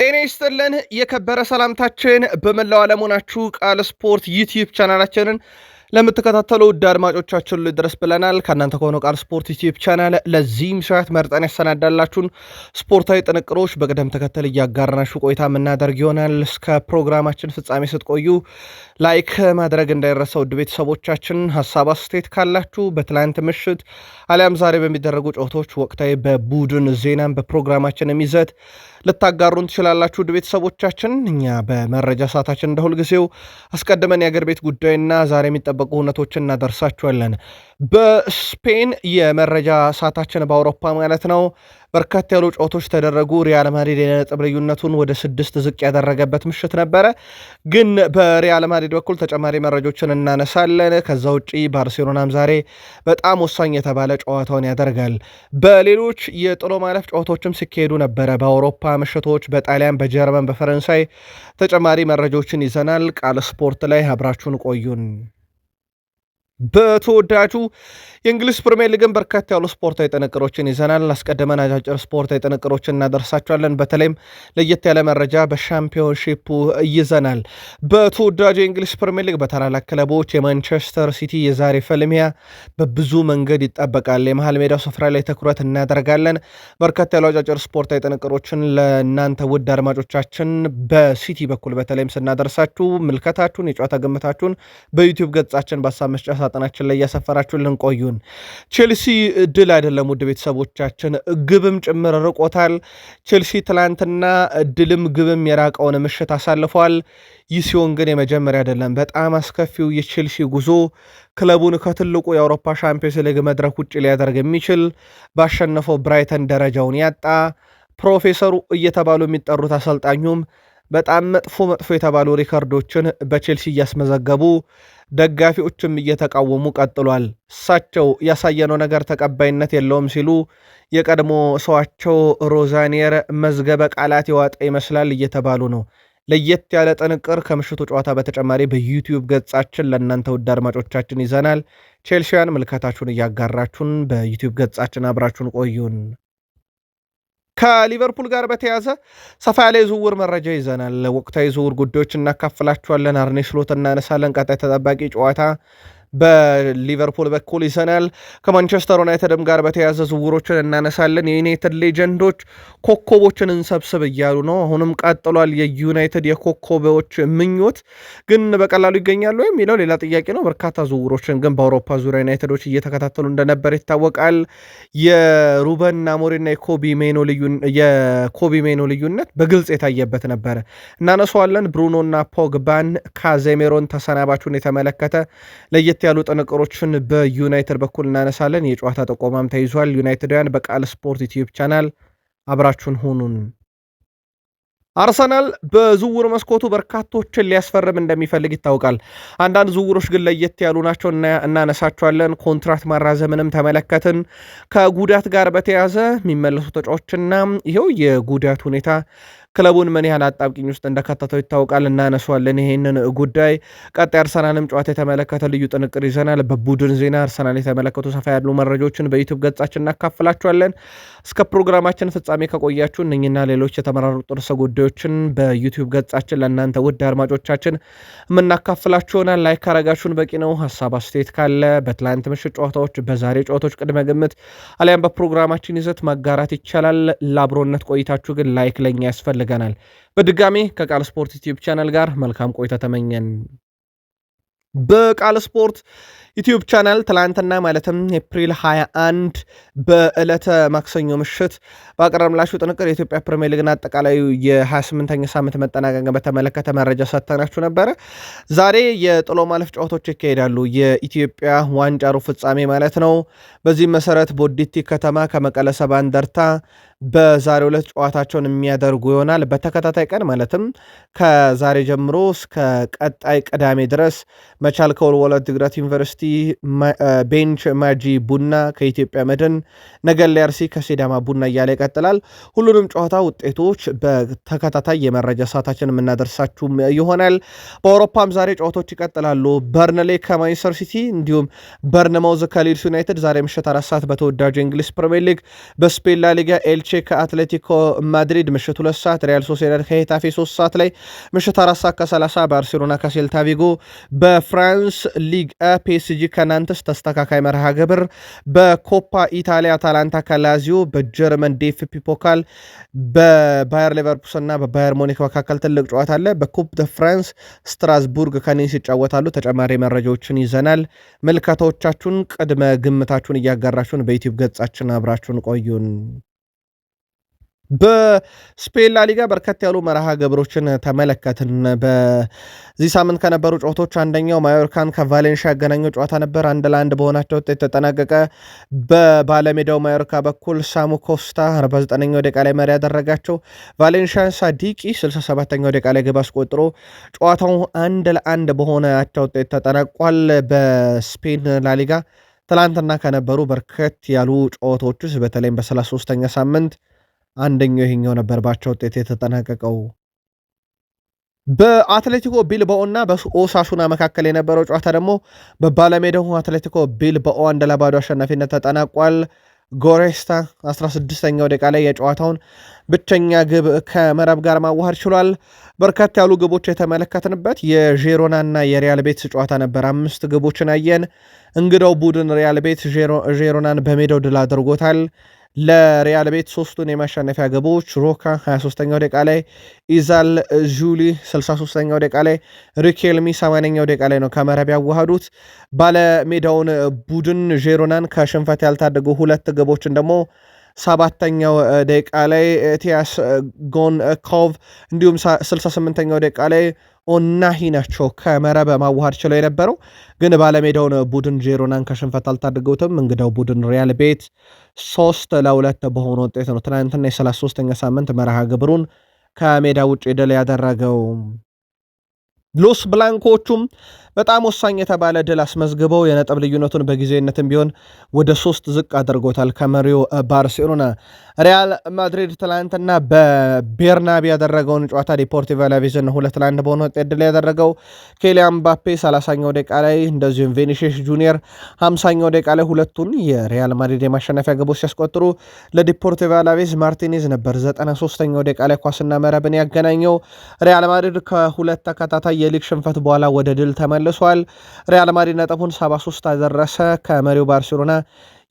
ጤና ይስጥልን የከበረ ሰላምታችን በመላው ዓለም ሆናችሁ ቃል ስፖርት ዩቲዩብ ቻናላችንን ለምትከታተሉ ውድ አድማጮቻችን ልድረስ ብለናል። ከእናንተ ከሆነው ቃል ስፖርት ዩቲዩብ ቻናል ለዚህም ሰዓት መርጠን ያሰናዳላችሁን ስፖርታዊ ጥንቅሮች በቅደም ተከተል እያጋራናችሁ ቆይታ የምናደርግ ይሆናል። እስከ ፕሮግራማችን ፍጻሜ ስትቆዩ ላይክ ማድረግ እንዳይረሳ። ውድ ቤተሰቦቻችን ሀሳብ አስተያየት ካላችሁ በትላንት ምሽት አሊያም ዛሬ በሚደረጉ ጨዋታዎች ወቅታዊ በቡድን ዜናም በፕሮግራማችን የሚዘት ልታጋሩን ትችላላችሁ። ውድ ቤተሰቦቻችን እኛ በመረጃ ሰዓታችን እንደ ሁልጊዜው አስቀድመን የአገር ቤት ጉዳይና ዛሬ የሚጠበቁ እውነቶችን እናደርሳችኋለን። በስፔን የመረጃ ሰዓታችን በአውሮፓ ማለት ነው በርካታ ያሉ ጨዋታዎች ተደረጉ። ሪያል ማድሪድ የነጥብ ልዩነቱን ወደ 6 ዝቅ ያደረገበት ምሽት ነበረ። ግን በሪያል ማድሪድ በኩል ተጨማሪ መረጃዎችን እናነሳለን። ከዛ ውጪ ባርሴሎናም ዛሬ በጣም ወሳኝ የተባለ ጨዋታውን ያደርጋል። በሌሎች የጥሎ ማለፍ ጨዋታዎችም ሲካሄዱ ነበረ። በአውሮፓ ምሽቶች በጣሊያን፣ በጀርመን፣ በፈረንሳይ ተጨማሪ መረጃዎችን ይዘናል። ቃል ስፖርት ላይ አብራችሁን ቆዩን። በተወዳጁ የእንግሊዝ ፕሪሚየር ሊግን በርካታ ያሉ ስፖርታዊ ጥንቅሮችን ይዘናል። አስቀድመን አጫጭር ስፖርታዊ ጥንቅሮችን እናደርሳቸዋለን። በተለይም ለየት ያለ መረጃ በሻምፒዮንሺፑ ይዘናል። በተወዳጁ የእንግሊዝ ፕሪሚየር ሊግ በታላላቅ ክለቦች የማንቸስተር ሲቲ የዛሬ ፍልሚያ በብዙ መንገድ ይጠበቃል። የመሃል ሜዳው ስፍራ ላይ ትኩረት እናደርጋለን። በርካታ ያሉ አጫጭር ስፖርታዊ ጥንቅሮችን ለእናንተ ውድ አድማጮቻችን በሲቲ በኩል በተለይም ስናደርሳችሁ ምልከታችሁን፣ የጨዋታ ግምታችሁን በዩቲዩብ ገጻችን በሀሳብ መስጫ ሳጥናችን ላይ እያሰፈራችሁልን ቆዩን። ቼልሲ ድል አይደለም ውድ ቤተሰቦቻችን፣ ግብም ጭምር ርቆታል። ቼልሲ ትላንትና ድልም ግብም የራቀውን ምሽት አሳልፏል። ይህ ሲሆን ግን የመጀመሪያ አይደለም። በጣም አስከፊው የቼልሲ ጉዞ ክለቡን ከትልቁ የአውሮፓ ሻምፒዮንስ ሊግ መድረክ ውጭ ሊያደርግ የሚችል ባሸነፈው ብራይተን ደረጃውን ያጣ ፕሮፌሰሩ እየተባሉ የሚጠሩት አሰልጣኙም በጣም መጥፎ የተባሉ ሪከርዶችን በቼልሲ እያስመዘገቡ ደጋፊዎችም እየተቃወሙ ቀጥሏል። እሳቸው ያሳየነው ነገር ተቀባይነት የለውም ሲሉ የቀድሞ ሰዋቸው ሮዛኒየር መዝገበ ቃላት የዋጠ ይመስላል እየተባሉ ነው። ለየት ያለ ጥንቅር ከምሽቱ ጨዋታ በተጨማሪ በዩቲዩብ ገጻችን ለእናንተ ውድ አድማጮቻችን ይዘናል። ቼልሲያን ምልከታችሁን እያጋራችሁን በዩቲዩብ ገጻችን አብራችሁን ቆዩን። ከሊቨርፑል ጋር በተያዘ ሰፋ ያለ የዝውውር መረጃ ይዘናል። ወቅታዊ ዝውውር ጉዳዮች እናካፍላችኋለን። አርኔ ስሎት እናነሳለን። ቀጣይ ተጠባቂ ጨዋታ በሊቨርፑል በኩል ይዘናል። ከማንቸስተር ዩናይትድም ጋር በተያዘ ዝውውሮችን እናነሳለን። የዩናይትድ ሌጀንዶች ኮከቦችን እንሰብስብ እያሉ ነው። አሁንም ቀጥሏል የዩናይትድ የኮከቦች ምኞት። ግን በቀላሉ ይገኛሉ የሚለው ሌላ ጥያቄ ነው። በርካታ ዝውውሮችን ግን በአውሮፓ ዙሪያ ዩናይትዶች እየተከታተሉ እንደነበር ይታወቃል። የሩበን አሞሪምና የኮቢ ሜኖ ልዩነት በግልጽ የታየበት ነበረ። እናነሳዋለን። ብሩኖና ፖግባን ካዜሜሮን ተሰናባቹን የተመለከተ ለየት ያሉ ጥንቅሮችን በዩናይትድ በኩል እናነሳለን። የጨዋታ ተቆማም ተይዟል። ዩናይትዳውያን በቃል ስፖርት ዩቲዩብ ቻናል አብራችሁን ሁኑን። አርሰናል በዝውውር መስኮቱ በርካቶችን ሊያስፈርም እንደሚፈልግ ይታወቃል። አንዳንድ ዝውውሮች ግን ለየት ያሉ ናቸው፣ እናነሳቸዋለን። ኮንትራት ማራዘምንም ተመለከትን። ከጉዳት ጋር በተያዘ የሚመለሱ ተጫዋቾችና ይኸው የጉዳት ሁኔታ ክለቡን ምን ያህል አጣብቂኝ ውስጥ እንደከተተው ይታወቃል። እናነሷለን ይሄንን ጉዳይ። ቀጣይ አርሰናልም ጨዋታ የተመለከተ ልዩ ጥንቅር ይዘናል። በቡድን ዜና አርሰናል የተመለከቱ ሰፋ ያሉ መረጃዎችን በዩቲዩብ ገጻችን እናካፍላችኋለን። እስከ ፕሮግራማችን ፍጻሜ ከቆያችሁ እነኝና ሌሎች የተመራረጡ ርዕሰ ጉዳዮችን በዩቲዩብ ገጻችን ለእናንተ ውድ አድማጮቻችን የምናካፍላችሁ ይሆናል። ላይክ ካረጋችሁን በቂ ነው። ሀሳብ አስተያየት ካለ በትላንት ምሽት ጨዋታዎች፣ በዛሬ ጨዋታዎች ቅድመ ግምት አሊያም በፕሮግራማችን ይዘት ማጋራት ይቻላል። ለአብሮነት ቆይታችሁ ግን ላይክ ለኛ ያስፈልጋል ገናል። በድጋሚ ከቃል ስፖርት ዩቲዩብ ቻናል ጋር መልካም ቆይታ ተመኘን። በቃል ስፖርት ዩቲዩብ ቻናል ትላንትና ማለትም ኤፕሪል 21 በዕለተ ማክሰኞ ምሽት ባቀረብላችሁ ጥንቅር የኢትዮጵያ ፕሪሚየር ሊግን አጠቃላይ የ28ኛ ሳምንት መጠናቀቅን በተመለከተ መረጃ ሰጥተናችሁ ነበረ። ዛሬ የጥሎ ማለፍ ጨዋታዎች ይካሄዳሉ። የኢትዮጵያ ዋንጫ ሩብ ፍጻሜ ማለት ነው። በዚህም መሰረት ቦዲቲ ከተማ ከመቀለ ሰባ እንደርታ በዛሬው ዕለት ጨዋታቸውን የሚያደርጉ ይሆናል። በተከታታይ ቀን ማለትም ከዛሬ ጀምሮ እስከ ቀጣይ ቅዳሜ ድረስ መቻል ከወልዋሎ ዓዲግራት ዩኒቨርሲቲ፣ ቤንች ማጂ ቡና ከኢትዮጵያ መድን፣ ነገሌ አርሲ ከሲዳማ ቡና እያለ ይቀጥላል። ሁሉንም ጨዋታ ውጤቶች በተከታታይ የመረጃ ሰዓታችን የምናደርሳችሁ ይሆናል። በአውሮፓም ዛሬ ጨዋታዎች ይቀጥላሉ። በርንሌ ከማንቸስተር ሲቲ እንዲሁም በርንማውዝ ከሊድስ ዩናይትድ ዛሬ ምሽት 4 ሰዓት በተወዳጁ የእንግሊዝ ፕሪሚየር ሊግ፣ በስፔን ላ ሊጋ ኤልቼ ኤልቼ ከአትሌቲኮ ማድሪድ ምሽት 2 ሰዓት፣ ሪያል ሶሴዳድ ከሄታፌ 3 ሰዓት ላይ፣ ምሽት 4 ሰዓት ከ30 ባርሴሎና ከሴልታ ቪጎ። በፍራንስ ሊግ ፒኤስጂ ከናንተስ ተስተካካይ መርሃ ግብር። በኮፓ ኢታሊያ አታላንታ ከላዚዮ፣ በጀርመን ዲኤፍቢ ፖካል በባየር ሌቨርኩሰን እና በባየር ሞኒክ መካከል ትልቅ ጨዋታ አለ። በኩፕ ደ ፍራንስ ስትራስቡርግ ከኒስ ይጫወታሉ። ተጨማሪ መረጃዎችን ይዘናል። ምልከታዎቻችሁን ቅድመ ግምታችሁን እያጋራችሁን በዩቲዩብ ገጻችን አብራችሁን ቆዩን። በስፔን ላሊጋ በርከት ያሉ መርሃ ግብሮችን ተመለከትን። በዚህ ሳምንት ከነበሩ ጨዋታዎች አንደኛው ማዮርካን ከቫሌንሻ ያገናኘው ጨዋታ ነበር። 1-1 በሆናቸው ውጤት ተጠናቀቀ። በባለሜዳው ማዮርካ በኩል ሳሙ ኮስታ 49ኛው ደቂቃ ላይ መሪ ያደረጋቸው፣ ቫሌንሻ ሳዲቂ 67ኛው ደቂቃ ላይ ግብ አስቆጥሮ ጨዋታው 1-1 በሆነ አቻ ውጤት ተጠናቋል። በስፔን ላሊጋ ትላንትና ከነበሩ በርከት ያሉ ጨዋታዎች ውስጥ በተለይም በ33ኛ ሳምንት አንደኛው ይሄኛው ነበር ባቻ ውጤት የተጠናቀቀው። በአትሌቲኮ ቢልባኦ እና በኦሳሱና መካከል የነበረው ጨዋታ ደግሞ በባለሜዳው አትሌቲኮ ቢልባኦ 1-0 አሸናፊነት ተጠናቋል። ጎሬስታ 16ኛው ደቂቃ ላይ የጨዋታውን ብቸኛ ግብ ከመረብ ጋር ማዋሃድ ችሏል። በርካታ ያሉ ግቦች የተመለከትንበት የዢሮና እና የሪያል ቤትስ ጨዋታ ነበር። 5 ግቦችን አየን። እንግዳው ቡድን ሪያል ቤት ዢሮናን በሜዳው ድል አድርጎታል። ለሪያል ቤት 3ቱን የማሸነፊያ ግቦች ሮካ 23ኛው ደቂቃ ላይ፣ ኢዛል ዡሊ 63ኛው ደቂቃ ላይ፣ ሪኬልሚ 80ኛው ደቂቃ ላይ ነው ከመረብ ያዋሃዱት። ባለሜዳውን ቡድን ዢሮናን ከሽንፈት ያልታደጉ 2 ግቦችን ደግሞ 7ኛው ደቂቃ ላይ ቲያስ ጎን ኮቭ እንዲሁም 68ኛው ደቂቃ ላይ ኦናሂ ናቸው ከመረብ ማዋሃድ ችለው የነበረው። ግን ባለሜዳውን ቡድን ዢሮናን ከሽንፈት አልታደገውትም። እንግዳው ቡድን ሪያል ቤት 3-2 በሆነ ውጤት ነው ትናንትና የ33ኛ ሳምንት መርሃ ግብሩን ከሜዳ ውጭ ድል ያደረገው። ሎስ ብላንኮቹም በጣም ወሳኝ የተባለ ድል አስመዝግበው የነጥብ ልዩነቱን በጊዜነትም ቢሆን ወደ 3 ዝቅ አድርጎታል ከመሪው ባርሴሎና። ሪያል ማድሪድ ትላንትና በቤርናቢ ያደረገውን ጨዋታ ዲፖርቲቮ አላቬዝን 2-1 በሆነ ውጤት ድል ያደረገው። ኬሊያን ምባፔ 30ኛው ደቂቃ ላይ እንደዚሁም ቪኒሲየስ ጁኒየር 50ኛው ደቂቃ ላይ ሁለቱን የሪያል ማድሪድ የማሸነፊያ ግቦች ሲያስቆጥሩ፣ ለዲፖርቲቮ አላቬዝ ማርቲኔዝ ነበር 93ኛው ደቂቃ ላይ ኳስና መረብን ያገናኘው። ሪያል ማድሪድ ከሁለት ተከታታይ የሊግ ሽንፈት በኋላ ወደ ድል ተመልሷል። ሪያል ማድሪድ ነጥቡን 73 አደረሰ። ከመሪው ባርሴሎና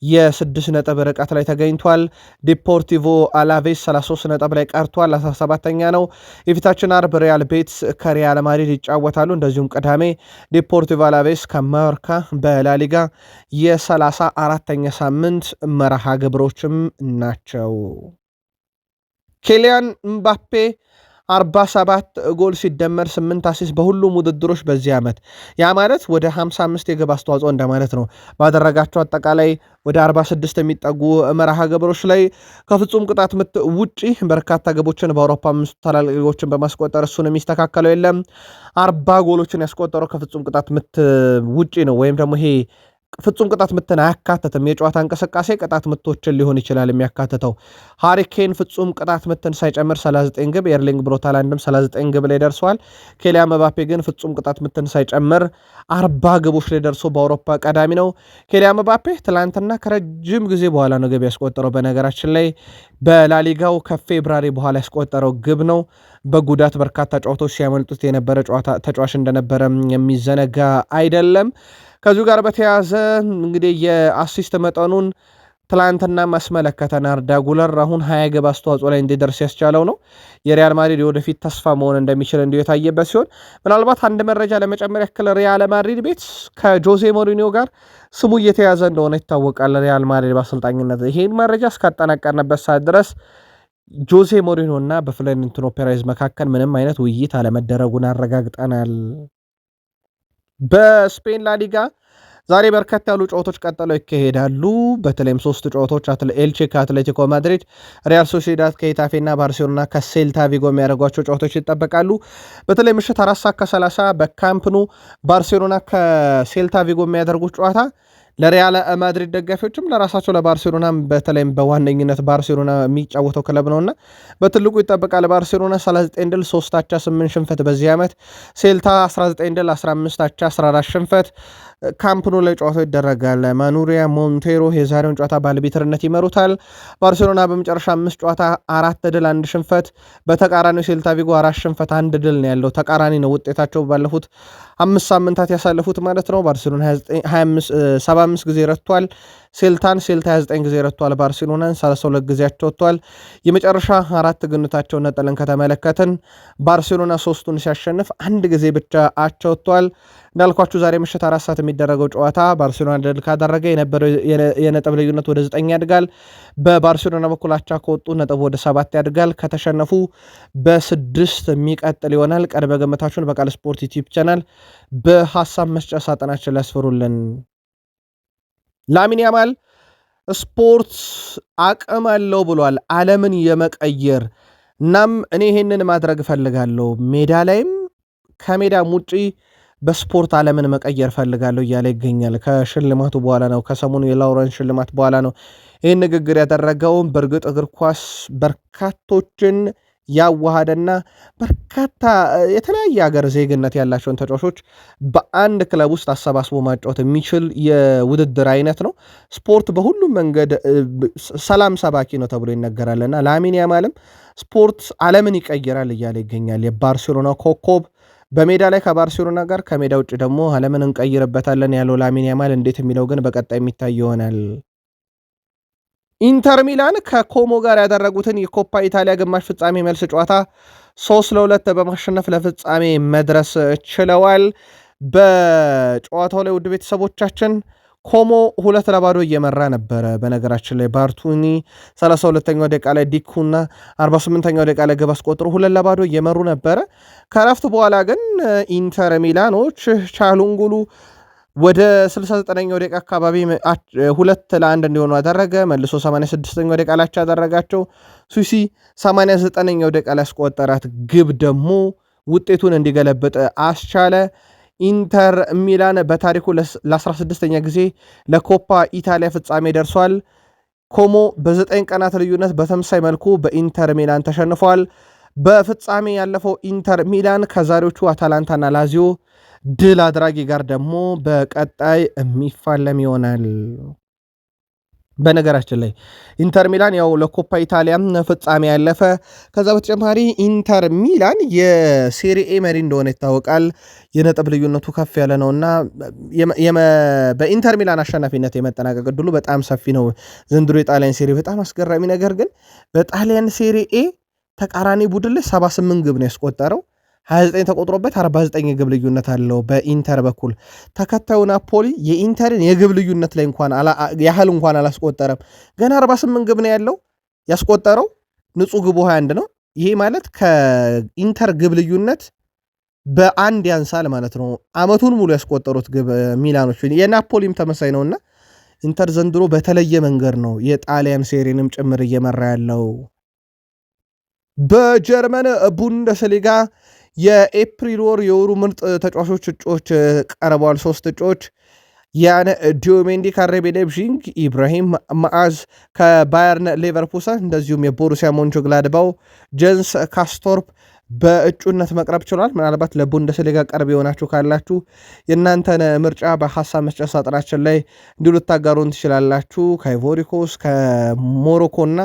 የ6 ነጥብ ርቀት ላይ ተገኝቷል። ዲፖርቲቮ አላቬስ 33 ነጥብ ላይ ቀርቷል፣ 17ኛ ነው። የፊታችን አርብ ሪያል ቤትስ ከሪያል ማድሪድ ይጫወታሉ። እንደዚሁም ቅዳሜ ዲፖርቲቮ አላቬስ ከማዮርካ በላሊጋ የ34ኛ ሳምንት መርሃ ግብሮችም ናቸው። ኬሊያን ምባፔ 47 ጎል ሲደመር 8 አሲስት በሁሉም ውድድሮች በዚህ ዓመት፣ ያ ማለት ወደ 55 የግብ አስተዋጽኦ እንደማለት ነው። ባደረጋቸው አጠቃላይ ወደ 46 የሚጠጉ መርሃ ግብሮች ላይ ከፍጹም ቅጣት ምት ውጪ በርካታ ግቦችን በአውሮፓ 5 ታላላቅ ሊጎችን በማስቆጠር እሱን የሚስተካከለው የለም። 40 ጎሎችን ያስቆጠረው ከፍጹም ቅጣት ምት ውጪ ነው። ወይም ደግሞ ይሄ ፍጹም ቅጣት ምትን አያካተትም። የጨዋታ እንቅስቃሴ ቅጣት ምቶችን ሊሆን ይችላል የሚያካትተው። ሃሪኬን ፍጹም ቅጣት ምትን ሳይጨምር 39 ግብ፣ ኤርሊንግ ብሮት ሃላንድም 39 ግብ ላይ ደርሰዋል። ኬሊያን ምባፔ ግን ፍጹም ቅጣት ምትን ሳይጨምር 40 ግቦች ላይ ደርሶ በአውሮፓ ቀዳሚ ነው። ኬሊያን ምባፔ ትላንትና ከረጅም ጊዜ በኋላ ነው ግብ ያስቆጠረው። በነገራችን ላይ በላሊጋው ከፌብራሪ በኋላ ያስቆጠረው ግብ ነው። በጉዳት በርካታ ጨዋታዎች ሲያመልጡት የነበረ ተጫዋች እንደነበረ የሚዘነጋ አይደለም። ከዚሁ ጋር በተያያዘ እንግዲህ የአሲስት መጠኑን ትላንትና ማስመለከተን አርዳ ጉለር አሁን 20 ግብ አስተዋጽኦ ላይ እንዲደርስ ያስቻለው ነው። የሪያል ማድሪድ ወደፊት ተስፋ መሆን እንደሚችል እንዲሁ የታየበት ሲሆን ምናልባት አንድ መረጃ ለመጨመር ያክል ሪያል ማድሪድ ቤት ከጆዜ ሞሪኒዮ ጋር ስሙ እየተያዘ እንደሆነ ይታወቃል። ሪያል ማድሪድ በአሰልጣኝነት ይሄን መረጃ እስካጠናቀርንበት ሰዓት ድረስ ጆዜ ሞሪኒዮ እና በፍሎሬንቲኖ ፔሬዝ መካከል ምንም አይነት ውይይት አለመደረጉን አረጋግጠናል። በስፔን ላሊጋ ዛሬ በርከት ያሉ ጨዋታዎች ቀጥለው ይካሄዳሉ። በተለይም 3 ጨዋታዎች ኤልቼ ከአትሌቲኮ ማድሪድ፣ ሪያል ሶሲዳድ ከሄታፌ እና ባርሴሎና ከሴልታ ቪጎ የሚያደርጓቸው ጨዋታዎች ይጠበቃሉ። በተለይ ምሽት 4 ሰዓት ከ30 በካምፕ ኑ ባርሴሎና ከሴልታ ቪጎ የሚያደርጉት ጨዋታ ለሪያል ማድሪድ ደጋፊዎችም ለራሳቸው ለባርሴሎና በተለይም በዋነኝነት ባርሴሎና የሚጫወተው ክለብ ነውና በትልቁ ይጠበቃል። ባርሴሎና 39 ድል 3 አቻ 8 ሽንፈት በዚህ ዓመት፣ ሴልታ 19 ድል 15 አቻ 14 ሽንፈት። ካምፕ ኑ ላይ ጨዋታው ይደረጋል። ማኑሪያ ሞንቴሮ የዛሬውን ጨዋታ ባለቤትነት ይመሩታል። ባርሴሎና በመጨረሻ 5 ጨዋታ 4 ድል 1 ሽንፈት፣ በተቃራኒው ሴልታ ቪጎ 4 ሽንፈት 1 ድል ነው ያለው። ተቃራኒ ነው ውጤታቸው ባለፉት 5 ሳምንታት ያሳለፉት ማለት ነው። ባርሴሎና 75 ጊዜ ረቷል ሴልታ 29 ጊዜ ረቷል ባርሴሎናን 32 ጊዜ አቻውቷል። የመጨረሻ 4 ግንታቸውን ነጥለን ከተመለከትን ባርሴሎና 3ቱን ሲያሸንፍ 1 ጊዜ ብቻ አቻውቷል። እንዳልኳችሁ ዛሬ ምሽት 4 ሰዓት የሚደረገው ጨዋታ ባርሴሎና ድል ካደረገ የነበረው የነጥብ ልዩነት ወደ 9 ያድጋል። በባርሴሎና በኩል አቻ ከወጡ ነጥብ ወደ 7 ያድጋል። ከተሸነፉ በ6 የሚቀጥል ይሆናል። ቀድመ ገመታችሁን በቃል ስፖርት ዩቲዩብ ቻናል በሀሳብ መስጫ ሳጥናችን ላይ ያስፈሩልን። ላሚን ያማል ስፖርት አቅም አለው ብሏል፣ ዓለምን የመቀየር እናም እኔ ይሄንን ማድረግ እፈልጋለሁ፣ ሜዳ ላይም ከሜዳም ውጪ በስፖርት ዓለምን መቀየር እፈልጋለሁ እያለ ይገኛል። ከሽልማቱ በኋላ ነው፣ ከሰሞኑ የላውረንስ ሽልማት በኋላ ነው ይህን ንግግር ያደረገው። በእርግጥ እግር ኳስ በርካቶችን ያዋሃደና በርካታ የተለያየ ሀገር ዜግነት ያላቸውን ተጫዋቾች በአንድ ክለብ ውስጥ አሰባስቦ ማጫወት የሚችል የውድድር አይነት ነው። ስፖርት በሁሉም መንገድ ሰላም ሰባኪ ነው ተብሎ ይነገራልና ላሚን ያማልም ስፖርት ዓለምን ይቀይራል እያለ ይገኛል። የባርሴሎና ኮከብ በሜዳ ላይ ከባርሴሎና ጋር፣ ከሜዳ ውጭ ደግሞ ዓለምን እንቀይርበታለን ያለው ላሚን ያማል እንዴት የሚለው ግን በቀጣይ የሚታይ ይሆናል። ኢንተር ሚላን ከኮሞ ጋር ያደረጉትን የኮፓ ኢታሊያ ግማሽ ፍጻሜ መልስ ጨዋታ 3-2 በማሸነፍ ለፍጻሜ መድረስ ችለዋል። በጨዋታው ላይ ውድ ቤተሰቦቻችን ኮሞ 2-0 እየመራ ነበረ። በነገራችን ላይ ባርቱኒ 32ኛው ደቂቃ ላይ ዲኩና 48ኛው ደቂቃ ላይ ግብ አስቆጥሮ 2-0 እየመሩ ነበረ። ከረፍት በኋላ ግን ኢንተር ሚላኖች ቻሉንጉሉ ወደ 69ኛው ደቂቃ አካባቢ 2-1 እንዲሆኑ አደረገ። መልሶ 86ኛው ደቂቃ ላይ ያደረጋቸው ሱሲ 89ኛው ደቂቃ ላይ ያስቆጠራት ግብ ደግሞ ውጤቱን እንዲገለብጥ አስቻለ። ኢንተር ሚላን በታሪኩ ለ16ኛ ጊዜ ለኮፓ ኢታሊያ ፍጻሜ ደርሷል። ኮሞ በ9 ቀናት ልዩነት በተመሳሳይ መልኩ በኢንተር ሚላን ተሸንፏል። በፍጻሜ ያለፈው ኢንተር ሚላን ከዛሬዎቹ አታላንታና ላዚዮ ድል አድራጊ ጋር ደግሞ በቀጣይ የሚፋለም ይሆናል። በነገራችን ላይ ኢንተር ሚላን ያው ለኮፓ ኢታሊያም ፍጻሜ ያለፈ፣ ከዛ በተጨማሪ ኢንተር ሚላን የሴሪኤ መሪ እንደሆነ ይታወቃል። የነጥብ ልዩነቱ ከፍ ያለ ነውና በኢንተር ሚላን አሸናፊነት የመጠናቀቅ ዕድሉ በጣም ሰፊ ነው ዘንድሮ የጣሊያን ሴሪ። በጣም አስገራሚ ነገር ግን በጣሊያን ሴሪኤ ተቃራኒ ቡድን ላይ 78 ግብ ነው ያስቆጠረው። 29 ተቆጥሮበት 49 የግብ ልዩነት አለው በኢንተር በኩል። ተከታዩ ናፖሊ የኢንተርን የግብ ልዩነት ላይ ያህል እንኳን አላስቆጠረም። ገና 48 ግብ ነው ያለው ያስቆጠረው፣ ንጹህ ግቡ 21 ነው። ይሄ ማለት ከኢንተር ግብ ልዩነት በአንድ ያንሳል ማለት ነው። አመቱን ሙሉ ያስቆጠሩት ግብ ሚላኖች፣ የናፖሊም ተመሳይ ነውና ኢንተር ዘንድሮ በተለየ መንገድ ነው የጣሊያን ሴሪንም ጭምር እየመራ ያለው። በጀርመን ቡንደስሊጋ የኤፕሪል ወር የወሩ ምርጥ ተጫዋቾች እጩዎች ቀርበዋል። 3 እጩዎች ያን ዲዮሜንዲ ካሬቤ ሌፕዚግ፣ ኢብራሂም ማዓዝ ከባየርን ሌቨርኩሰን፣ እንደዚሁም የቦሩሲያ ሞንቸግላድባው ጀንስ ካስቶርፕ በእጩነት መቅረብ ችሏል። ምናልባት ለቡንደስሊጋ ቅርብ የሆናችሁ ካላችሁ የእናንተን ምርጫ በሀሳብ መስጫ ሳጥናችን ላይ እንዲሁ ልታጋሩን ትችላላችሁ። ከአይቮሪኮስ ከሞሮኮና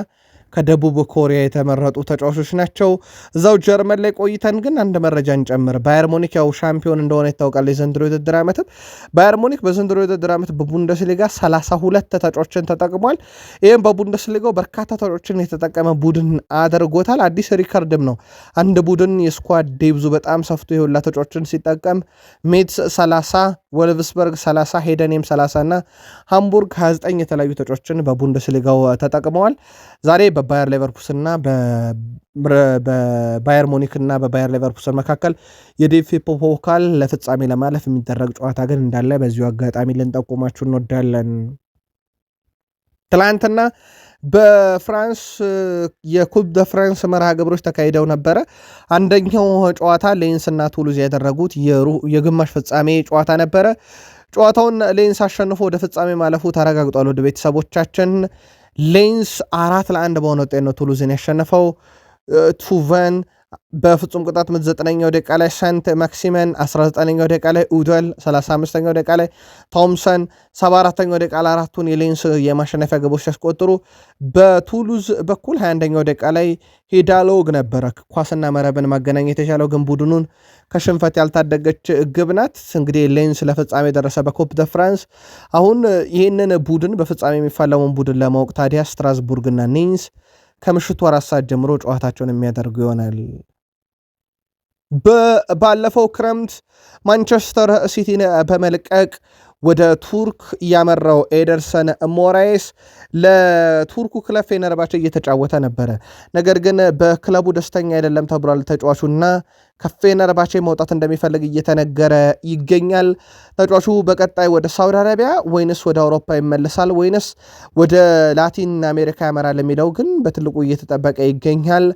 ከደቡብ ኮሪያ የተመረጡ ተጫዋቾች ናቸው። እዛው ጀርመን ላይ ቆይተን ግን አንድ መረጃ እንጨምር። ባየር ሙኒክ ያው ሻምፒዮን እንደሆነ ይታወቃል። የዘንድሮ የውድድር ዓመትም ባየር ሙኒክ በዘንድሮ የውድድር ዓመት በቡንደስሊጋ 32 ተጫዋቾችን ተጠቅሟል። ይህም በቡንደስሊጋው በርካታ ተጫዋቾችን የተጠቀመ ቡድን አድርጎታል። አዲስ ሪከርድም ነው። አንድ ቡድን የስኳድ ዴብዙ በጣም ሰፍቶ የሁላ ተጫዋቾችን ሲጠቀም ሜትስ 30፣ ወልቭስበርግ 30፣ ሄደኔም 30 እና ሃምቡርግ 29 የተለያዩ ተጫዋቾችን በቡንደስሊጋው ተጠቅመዋል። ዛሬ በባየር ሌቨርኩሰንና በባየር ሙኒክና በባየር ሌቨርኩሰን መካከል የዴፌ ፖካል ለፍጻሜ ለማለፍ የሚደረግ ጨዋታ ግን እንዳለ በዚሁ አጋጣሚ ልንጠቁማችሁ እንወዳለን። ትላንትና በፍራንስ የኩፕ ደ ፍራንስ መርሃ ግብሮች ተካሂደው ነበረ። አንደኛው ጨዋታ ሌንስ እና ቱሉዝ ያደረጉት የግማሽ ፍጻሜ ጨዋታ ነበረ። ጨዋታውን ሌንስ አሸንፎ ወደ ፍጻሜ ማለፉ ተረጋግጧል። ወደ ቤተሰቦቻችን ሌንስ 4-1 በሆነ ውጤት ነው ቱሉዝን ያሸነፈው። ቱቨን በፍጹም ቅጣት ምት 9ኛው ደቂቃ ላይ ሳንት ማክሲመን፣ 19ኛው ደቂቃ ላይ ኡዶል፣ 35ኛው ደቂቃ ላይ ቶምሰን፣ 74ኛው ደቂቃ ላይ አራቱን የሌንስ የማሸነፊያ ግቦች ሲያስቆጥሩ በቱሉዝ በኩል 21ኛው ደቂቃ ላይ ሂዳሎግ ነበረ ኳስና መረብን ማገናኘት የቻለው፣ ግን ቡድኑን ከሽንፈት ያልታደገች ግብ ናት። እንግዲህ ሌንስ ለፍጻሜ የደረሰ በኮፕ ደ ፍራንስ። አሁን ይህንን ቡድን በፍጻሜ የሚፋለመውን ቡድን ለማወቅ ታዲያ ስትራስቡርግና ኒንስ ከምሽቱ 4 ሰዓት ጀምሮ ጨዋታቸውን የሚያደርጉ ይሆናል። ባለፈው ክረምት ማንቸስተር ሲቲን በመልቀቅ ወደ ቱርክ ያመራው ኤደርሰን ሞራይስ ለቱርኩ ክለብ ፌነርባቼ እየተጫወተ ነበረ። ነገር ግን በክለቡ ደስተኛ አይደለም ተብሏል። ተጫዋቹና ከፌነርባቼ መውጣት እንደሚፈልግ እየተነገረ ይገኛል። ተጫዋቹ በቀጣይ ወደ ሳውዲ አረቢያ ወይንስ ወደ አውሮፓ ይመለሳል ወይንስ ወደ ላቲን አሜሪካ ያመራል የሚለው ግን በትልቁ እየተጠበቀ ይገኛል።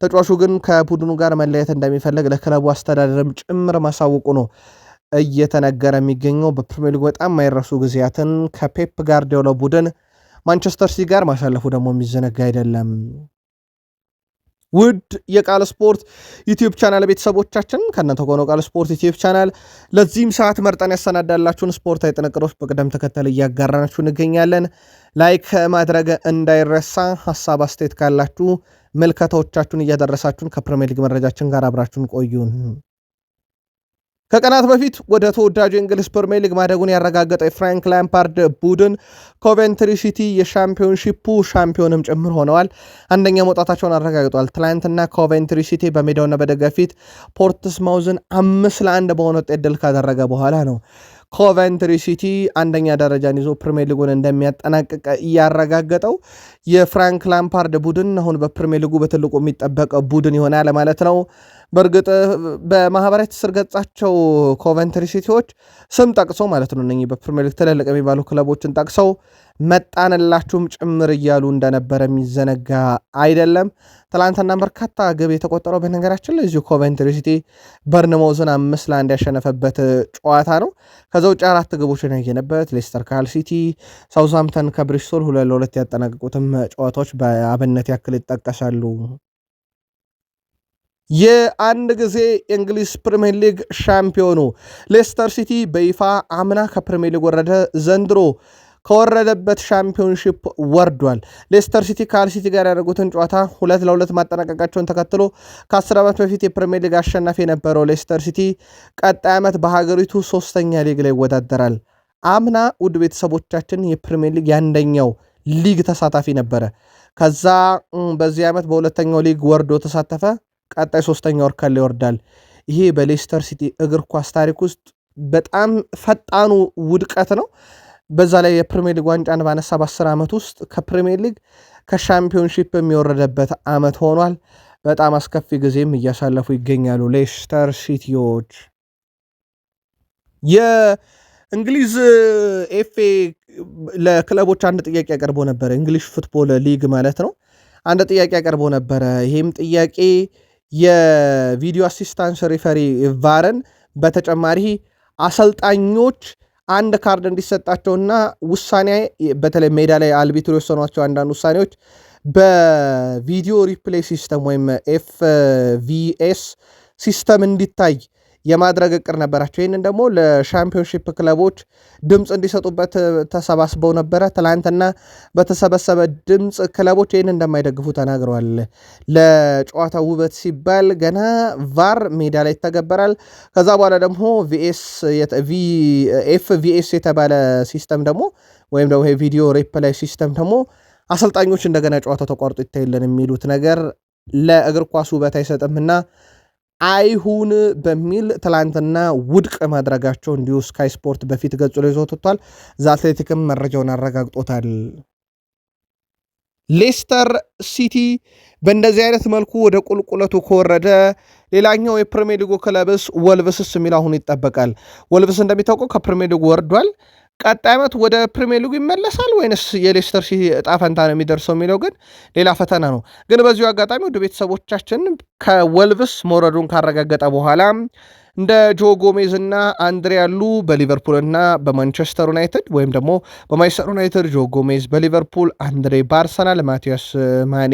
ተጫዋቹ ግን ከቡድኑ ጋር መለየት እንደሚፈልግ ለክለቡ አስተዳደርም ጭምር ማሳወቁ ነው እየተነገረ የሚገኘው። በፕሪሚየር ሊግ በጣም የማይረሱ ጊዜያትን ከፔፕ ጋርዲዮላ ቡድን ማንቸስተር ሲቲ ጋር ማሳለፉ ደግሞ የሚዘነጋ አይደለም። ውድ የቃል ስፖርት ዩቲዩብ ቻናል ቤተሰቦቻችን ከእናንተ ከሆነው ቃል ስፖርት ዩቲዩብ ቻናል ለዚህም ሰዓት መርጠን ያሰናዳላችሁን ስፖርታዊ ጥንቅሮች በቅደም ተከተል እያጋራናችሁ እንገኛለን። ላይክ ማድረግ እንዳይረሳ። ሀሳብ አስተያየት ካላችሁ መልከታዎቻችሁን እያደረሳችሁን ከፕሪሚየር ሊግ መረጃችን ጋር አብራችሁን ቆዩን። ከቀናት በፊት ወደ ተወዳጁ የእንግሊዝ ፕሪሚየር ሊግ ማደጉን ያረጋገጠው የፍራንክ ላምፓርድ ቡድን ኮቬንትሪ ሲቲ የሻምፒዮንሺፑ ሻምፒዮንም ጭምር ሆነዋል። አንደኛ መውጣታቸውን አረጋግጧል። ትላንትና ኮቬንትሪ ሲቲ በሜዳውና በደጋፊ ፊት ፖርትስማውዝን 5-1 በሆነ ውጤት ድል ካደረገ በኋላ ነው ኮቨንትሪ ሲቲ አንደኛ ደረጃን ይዞ ፕሪሚየር ሊጉን እንደሚያጠናቅቅ እያረጋገጠው። የፍራንክ ላምፓርድ ቡድን አሁን በፕሪሚየር ሊጉ በትልቁ የሚጠበቅ ቡድን ይሆናል ማለት ነው። በእርግጥ በማህበራዊ ትስስር ገጻቸው ኮቨንትሪ ሲቲዎች ስም ጠቅሰው ማለት ነው እነኚህ በፕሪሚየር ሊግ ትልልቅ የሚባሉ ክለቦችን ጠቅሰው መጣንላችሁም ጭምር እያሉ እንደነበረ የሚዘነጋ አይደለም። ትላንትና በርካታ ግብ የተቆጠረው በነገራችን ላይ እዚሁ ኮቨንትሪ ሲቲ በርንማውዝን 5-1 ያሸነፈበት ጨዋታ ነው። ከዛ ውጭ 4 ግቦችን ያየነበት ሌስተር ካል ሲቲ፣ ሳውዝሃምፕተን ከብሪስቶል 2-2 ያጠናቀቁትም ጨዋታዎች በአብነት ያክል ይጠቀሳሉ። የአንድ ጊዜ የእንግሊዝ ፕሪሚየር ሊግ ሻምፒዮኑ ሌስተር ሲቲ በይፋ አምና ከፕሪሚየር ሊግ ወረደ። ዘንድሮ ከወረደበት ሻምፒዮንሺፕ ወርዷል። ሌስተር ሲቲ ከሃል ሲቲ ጋር ያደረጉትን ጨዋታ 2-2 ማጠናቀቃቸውን ተከትሎ ከ10 ዓመት በፊት የፕሪሚየር ሊግ አሸናፊ የነበረው ሌስተር ሲቲ ቀጣይ ዓመት በሀገሪቱ 3ኛ ሊግ ላይ ይወዳደራል። አምና ውድ ቤተሰቦቻችን የፕሪሚየር ሊግ የአንደኛው ሊግ ተሳታፊ ነበረ። ከዛ በዚህ ዓመት በሁለተኛው ሊግ ወርዶ ተሳተፈ። ቀጣይ 3ኛው እርከን ላይ ይወርዳል። ይሄ በሌስተር ሲቲ እግር ኳስ ታሪክ ውስጥ በጣም ፈጣኑ ውድቀት ነው። በዛ ላይ የፕሪሚየር ሊግ ዋንጫን ባነሳ በ10 ዓመት ውስጥ ከፕሪሚየር ሊግ ከሻምፒዮንሺፕ የሚወረደበት ዓመት ሆኗል። በጣም አስከፊ ጊዜም እያሳለፉ ይገኛሉ ሌስተር ሲቲዎች። የእንግሊዝ ኤፍኤ ለክለቦች አንድ ጥያቄ አቀርቦ ነበረ። እንግሊሽ ፉትቦል ሊግ ማለት ነው። አንድ ጥያቄ አቀርቦ ነበረ። ይህም ጥያቄ የቪዲዮ አሲስታንስ ሪፈሪ ቫርን በተጨማሪ አሰልጣኞች አንድ ካርድ እንዲሰጣቸውና ውሳኔ በተለይ ሜዳ ላይ አልቢትሮ የወሰኗቸው አንዳንድ ውሳኔዎች በቪዲዮ ሪፕሌይ ሲስተም ወይም ኤፍቪኤስ ሲስተም እንዲታይ የማድረግ እቅድ ነበራቸው። ይህንን ደግሞ ለሻምፒዮንሺፕ ክለቦች ድምፅ እንዲሰጡበት ተሰባስበው ነበረ። ትላንትና በተሰበሰበ ድምፅ ክለቦች ይህን እንደማይደግፉ ተናግረዋል። ለጨዋታ ውበት ሲባል ገና ቫር ሜዳ ላይ ይተገበራል። ከዛ በኋላ ደግሞ ኤፍቪኤስ የተባለ ሲስተም ደግሞ ወይም ደግሞ ቪዲዮ ሪፕላይ ሲስተም ደግሞ አሰልጣኞች እንደገና ጨዋታው ተቋርጦ ይታይልን የሚሉት ነገር ለእግር ኳስ ውበት አይሰጥምና አይሁን በሚል ትላንትና ውድቅ ማድረጋቸው እንዲሁ ስካይ ስፖርት በፊት ገጹ ላይ ይዞት ወጥቷል። ዘአትሌቲክም መረጃውን አረጋግጦታል። ሌስተር ሲቲ በእንደዚህ አይነት መልኩ ወደ ቁልቁለቱ ከወረደ ሌላኛው የፕሪሚየር ሊጉ ክለብስ ወልቭስስ የሚል አሁን ይጠበቃል። ወልቭስ እንደሚታወቀው ከፕሪሚየር ሊጉ ወርዷል። ቀጣይ ዓመት ወደ ፕሪሚየር ሊጉ ይመለሳል ወይንስ የሌስተር ሲቲ ዕጣ ፈንታ ነው የሚደርሰው የሚለው ግን ሌላ ፈተና ነው። ግን በዚሁ አጋጣሚ ወደ ቤተሰቦቻችን ከወልቭስ መውረዱን ካረጋገጠ በኋላ እንደ ጆ ጎሜዝ እና አንድሬ ያሉ በሊቨርፑል በማንቸስተር ዩናይትድ ወይም ደግሞ በማንቸስተር ዩናይትድ ጆ ጎሜዝ፣ በሊቨርፑል አንድሬ፣ በአርሰናል ማቲያስ ማኔ፣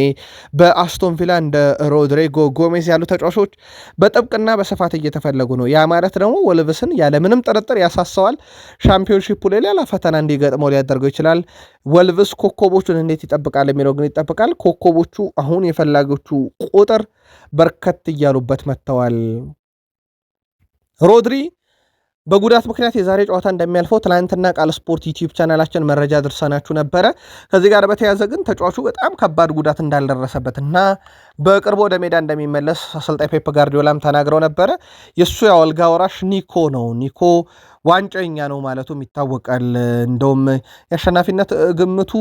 በአስቶን ቪላ እንደ ሮድሪጎ ጎሜዝ ያሉ ተጫዋቾች በጥብቅና በስፋት እየተፈለጉ ነው። ያ ማለት ደግሞ ወልቭስን ያለምንም ጥርጥር ያሳሰዋል። ሻምፒዮንሺፑ ላይ ሌላ ፈተና እንዲገጥመው ሊያደርገው ይችላል። ወልቭስ ኮከቦቹን እንዴት ይጠብቃል የሚለው ግን ይጠብቃል። ኮከቦቹ አሁን የፈላጊዎቹ ቁጥር በርከት እያሉበት መጥተዋል። ሮድሪ በጉዳት ምክንያት የዛሬ ጨዋታ እንደሚያልፈው ትናንትና ቃል ስፖርት ዩቲዩብ ቻናላችን መረጃ ድርሰናችሁ ነበረ። ከዚህ ጋር በተያያዘ ግን ተጫዋቹ በጣም ከባድ ጉዳት እንዳልደረሰበትና በቅርቡ ወደ ሜዳ እንደሚመለስ አሰልጣኝ ፔፕ ጋርዲዮላም ተናግረው ነበረ። የእሱ የአልጋ ወራሽ ኒኮ ነው። ኒኮ ዋንጫኛ ነው ማለቱም ይታወቃል። እንደውም የአሸናፊነት ግምቱ